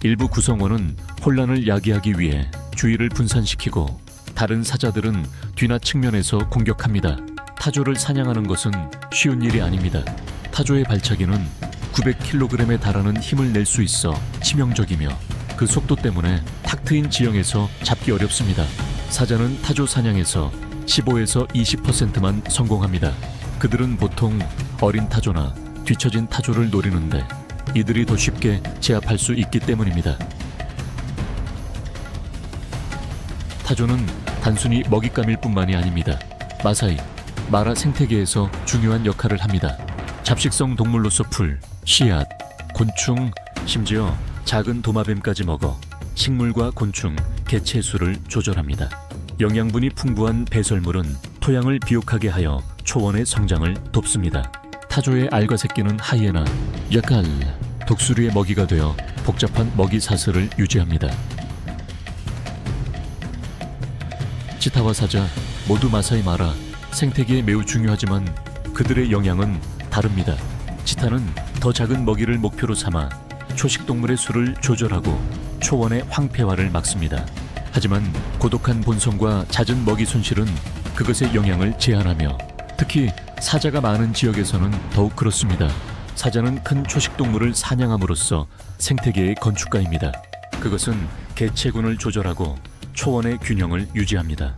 [SPEAKER 1] 일부 구성원은 혼란을 야기하기 위해 주의를 분산시키고 다른 사자들은 뒤나 측면에서 공격합니다. 타조를 사냥하는 것은 쉬운 일이 아닙니다. 타조의 발차기는 900kg에 달하는 힘을 낼 수 있어 치명적이며 그 속도 때문에 탁 트인 지형에서 잡기 어렵습니다. 사자는 타조 사냥에서 15에서 20%만 성공합니다. 그들은 보통 어린 타조나 뒤처진 타조를 노리는데 이들이 더 쉽게 제압할 수 있기 때문입니다. 타조는 단순히 먹잇감일 뿐만이 아닙니다. 마사이, 마라 생태계에서 중요한 역할을 합니다. 잡식성 동물로서 풀, 씨앗, 곤충, 심지어 작은 도마뱀까지 먹어 식물과 곤충, 개체 수를 조절합니다. 영양분이 풍부한 배설물은 토양을 비옥하게 하여 초원의 성장을 돕습니다. 타조의 알과 새끼는 하이에나, 야칼, 독수리의 먹이가 되어 복잡한 먹이 사슬을 유지합니다. 치타와 사자 모두 마사이 마라 생태계에 매우 중요하지만 그들의 영향은 다릅니다. 치타는 더 작은 먹이를 목표로 삼아 초식동물의 수를 조절하고 초원의 황폐화를 막습니다. 하지만 고독한 본성과 잦은 먹이 손실은 그것의 영향을 제한하며 특히 사자가 많은 지역에서는 더욱 그렇습니다. 사자는 큰 초식동물을 사냥함으로써 생태계의 건축가입니다. 그것은 개체군을 조절하고 초원의 균형을 유지합니다.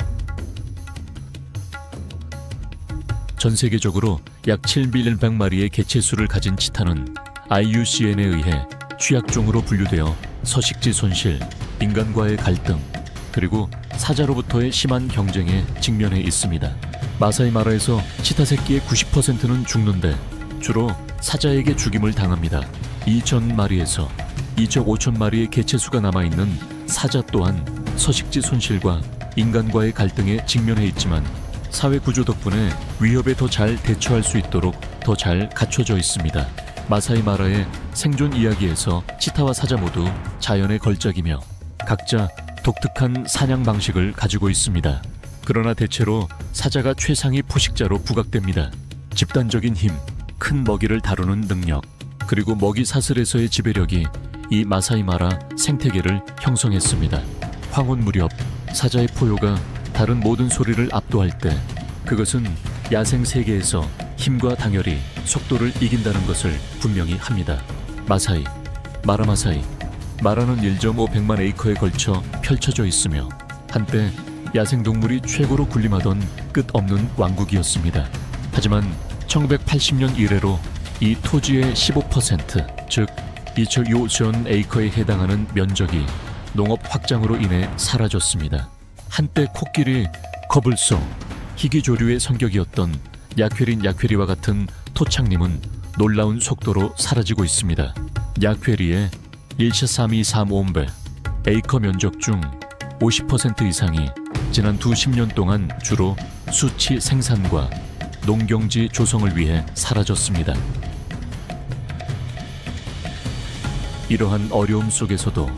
[SPEAKER 1] 전 세계적으로 약 7빌리언 마리의 개체수를 가진 치타는 IUCN에 의해 취약종으로 분류되어 서식지 손실, 인간과의 갈등, 그리고 사자로부터의 심한 경쟁에 직면해 있습니다. 마사이 마라에서 치타 새끼의 90%는 죽는데 주로 사자에게 죽임을 당합니다. 2,000마리에서 2,500마리의 개체수가 남아있는 사자 또한 서식지 손실과 인간과의 갈등에 직면해 있지만 사회 구조 덕분에 위협에 더 잘 대처할 수 있도록 더 잘 갖춰져 있습니다. 마사이 마라의 생존 이야기에서 치타와 사자 모두 자연의 걸작이며 각자 독특한 사냥 방식을 가지고 있습니다. 그러나 대체로 사자가 최상위 포식자로 부각됩니다. 집단적인 힘, 큰 먹이를 다루는 능력, 그리고 먹이 사슬에서의 지배력이 이 마사이 마라 생태계를 형성했습니다. 황혼 무렵 사자의 포효가 다른 모든 소리를 압도할 때 그것은 야생 세계에서 힘과 당열이 속도를 이긴다는 것을 분명히 합니다. 마사이, 마라마사이, 마라는 1.5백만 에이커에 걸쳐 펼쳐져 있으며 한때 야생동물이 최고로 군림하던 끝없는 왕국이었습니다. 하지만 1980년 이래로 이 토지의 15%, 즉 2,000전 에이커에 해당하는 면적이 농업 확장으로 인해 사라졌습니다. 한때 코끼리, 거불소, 희귀조류의 성격이었던 야퀴린 야퀴리와 같은 토착림은 놀라운 속도로 사라지고 있습니다. 야퀴리의 1.3235 에이커 면적 중 50% 이상이 지난 두 10년 동안 주로 수치 생산과 농경지 조성을 위해 사라졌습니다. 이러한 어려움 속에서도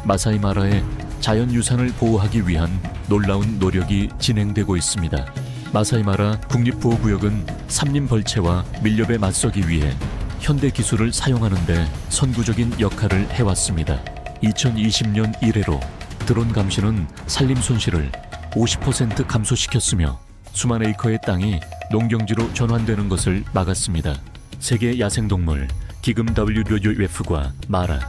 [SPEAKER 1] 마사이 마라의 자연유산을 보호하기 위한 놀라운 노력이 진행되고 있습니다. 마사이 마라 국립보호구역은 삼림벌채와 밀렵에 맞서기 위해 현대 기술을 사용하는 데 선구적인 역할을 해왔습니다. 2020년 이래로 드론 감시는 산림 손실을 50% 감소시켰으며 수만 에이커의 땅이 농경지로 전환되는 것을 막았습니다. 세계 야생동물 기금 WWF과 마라,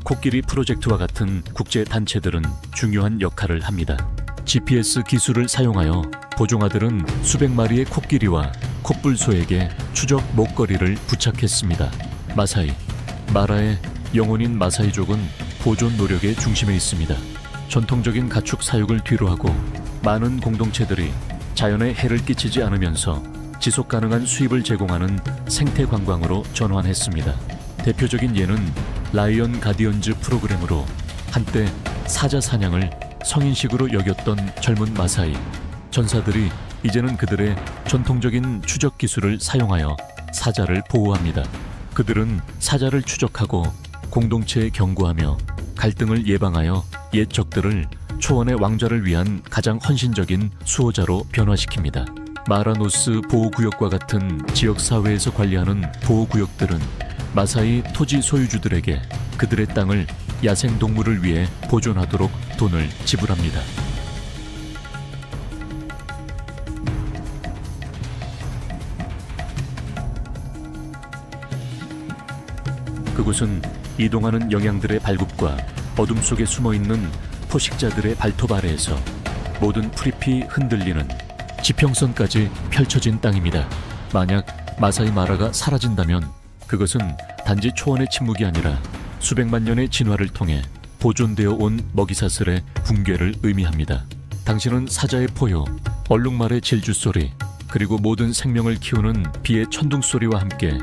[SPEAKER 1] 코끼리 프로젝트와 같은 국제 단체들은 중요한 역할을 합니다. GPS 기술을 사용하여 보종아들은 수백 마리의 코끼리와 콧불소에게 추적 목걸이를 부착했습니다. 마사이, 마라의 영혼인 마사이족은 보존 노력의 중심에 있습니다. 전통적인 가축 사육을 뒤로하고 많은 공동체들이 자연에 해를 끼치지 않으면서 지속 가능한 수입을 제공하는 생태 관광으로 전환했습니다. 대표적인 예는 라이언 가디언즈 프로그램으로 한때 사자 사냥을 성인식으로 여겼던 젊은 마사이, 전사들이 이제는 그들의 전통적인 추적 기술을 사용하여 사자를 보호합니다. 그들은 사자를 추적하고 공동체에 경고하며 갈등을 예방하여 옛 적들을 초원의 왕좌를 위한 가장 헌신적인 수호자로 변화시킵니다. 마라노스 보호구역과 같은 지역사회에서 관리하는 보호구역들은 마사이 토지 소유주들에게 그들의 땅을 야생동물을 위해 보존하도록 돈을 지불합니다. 그곳은 이동하는 영양들의 발굽과 어둠 속에 숨어있는 포식자들의 발톱 아래에서 모든 풀잎이 흔들리는 지평선까지 펼쳐진 땅입니다. 만약 마사이 마라가 사라진다면 그것은 단지 초원의 침묵이 아니라 수백만 년의 진화를 통해 보존되어 온 먹이사슬의 붕괴를 의미합니다. 당신은 사자의 포효, 얼룩말의 질주소리, 그리고 모든 생명을 키우는 비의 천둥소리와 함께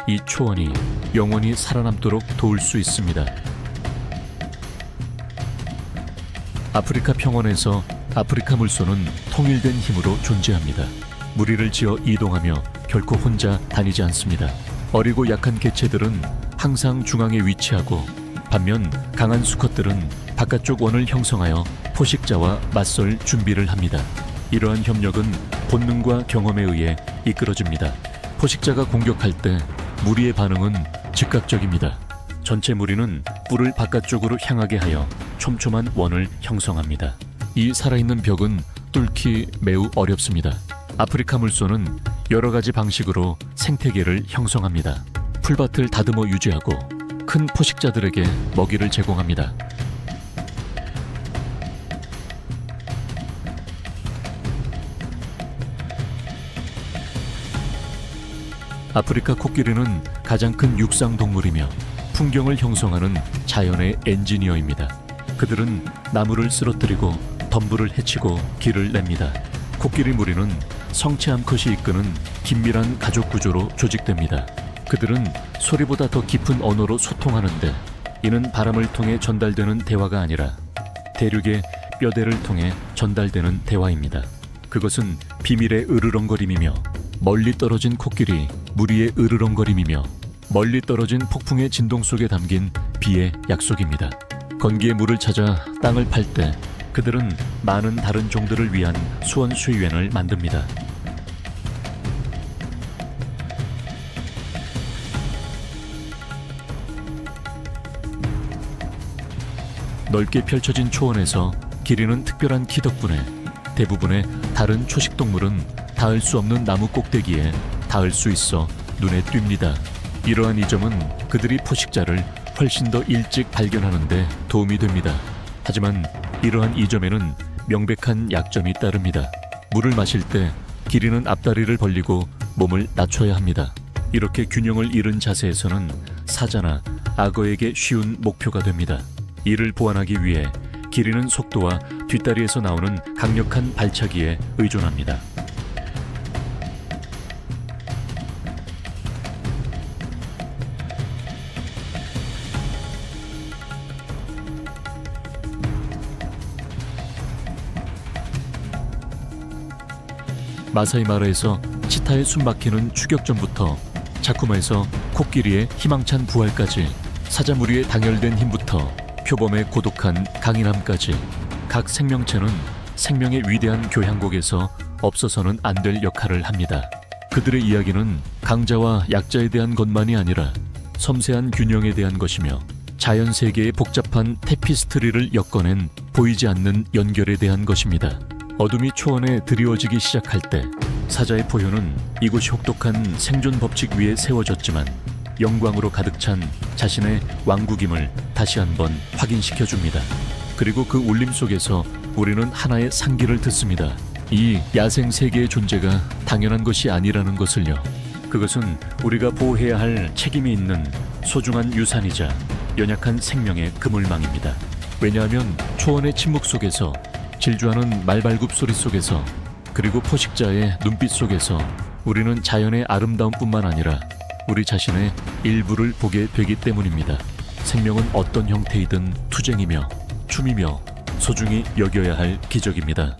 [SPEAKER 1] 이 초원이 영원히 살아남도록 도울 수 있습니다. 아프리카 평원에서 아프리카 물소는 통일된 힘으로 존재합니다. 무리를 지어 이동하며 결코 혼자 다니지 않습니다. 어리고 약한 개체들은 항상 중앙에 위치하고, 반면 강한 수컷들은 바깥쪽 원을 형성하여 포식자와 맞설 준비를 합니다. 이러한 협력은 본능과 경험에 의해 이끌어집니다. 포식자가 공격할 때 무리의 반응은 즉각적입니다. 전체 무리는 뿔을 바깥쪽으로 향하게 하여 촘촘한 원을 형성합니다. 이 살아있는 벽은 뚫기 매우 어렵습니다. 아프리카 물소는 여러 가지 방식으로 생태계를 형성합니다. 풀밭을 다듬어 유지하고 큰 포식자들에게 먹이를 제공합니다. 아프리카 코끼리는 가장 큰 육상 동물이며 풍경을 형성하는 자연의 엔지니어입니다. 그들은 나무를 쓰러뜨리고 덤불을 해치고 길을 냅니다. 코끼리 무리는 성체 암컷이 이끄는 긴밀한 가족 구조로 조직됩니다. 그들은 소리보다 더 깊은 언어로 소통하는데, 이는 바람을 통해 전달되는 대화가 아니라 대륙의 뼈대를 통해 전달되는 대화입니다. 그것은 비밀의 으르렁거림이며, 멀리 떨어진 코끼리 무리의 으르렁거림이며, 멀리 떨어진 폭풍의 진동 속에 담긴 비의 약속입니다. 건기의 물을 찾아 땅을 팔 때 그들은 많은 다른 종들을 위한 수원 수유원을 만듭니다. 넓게 펼쳐진 초원에서 기리는 특별한 키 덕분에 대부분의 다른 초식동물은 닿을 수 없는 나무 꼭대기에 닿을 수 있어 눈에 띕니다. 이러한 이점은 그들이 포식자를 훨씬 더 일찍 발견하는 데 도움이 됩니다. 하지만 이러한 이점에는 명백한 약점이 따릅니다. 물을 마실 때 기리는 앞다리를 벌리고 몸을 낮춰야 합니다. 이렇게 균형을 잃은 자세에서는 사자나 악어에게 쉬운 목표가 됩니다. 이를 보완하기 위해 기리는 속도와 뒷다리에서 나오는 강력한 발차기에 의존합니다. 마사이 마라에서 치타의 숨막히는 추격전부터 자쿠마에서 코끼리의 희망찬 부활까지, 사자무리의 당열된 힘부터 표범의 고독한 강인함까지, 각 생명체는 생명의 위대한 교향곡에서 없어서는 안 될 역할을 합니다. 그들의 이야기는 강자와 약자에 대한 것만이 아니라 섬세한 균형에 대한 것이며, 자연 세계의 복잡한 테피스트리를 엮어낸 보이지 않는 연결에 대한 것입니다. 어둠이 초원에 드리워지기 시작할 때 사자의 포효는 이곳이 혹독한 생존 법칙 위에 세워졌지만 영광으로 가득 찬 자신의 왕국임을 다시 한번 확인시켜줍니다. 그리고 그 울림 속에서 우리는 하나의 상기를 듣습니다. 이 야생 세계의 존재가 당연한 것이 아니라는 것을요. 그것은 우리가 보호해야 할 책임이 있는 소중한 유산이자 연약한 생명의 그물망입니다. 왜냐하면 초원의 침묵 속에서, 질주하는 말발굽 소리 속에서, 그리고 포식자의 눈빛 속에서 우리는 자연의 아름다움뿐만 아니라 우리 자신의 일부를 보게 되기 때문입니다. 생명은 어떤 형태이든 투쟁이며 춤이며 소중히 여겨야 할 기적입니다.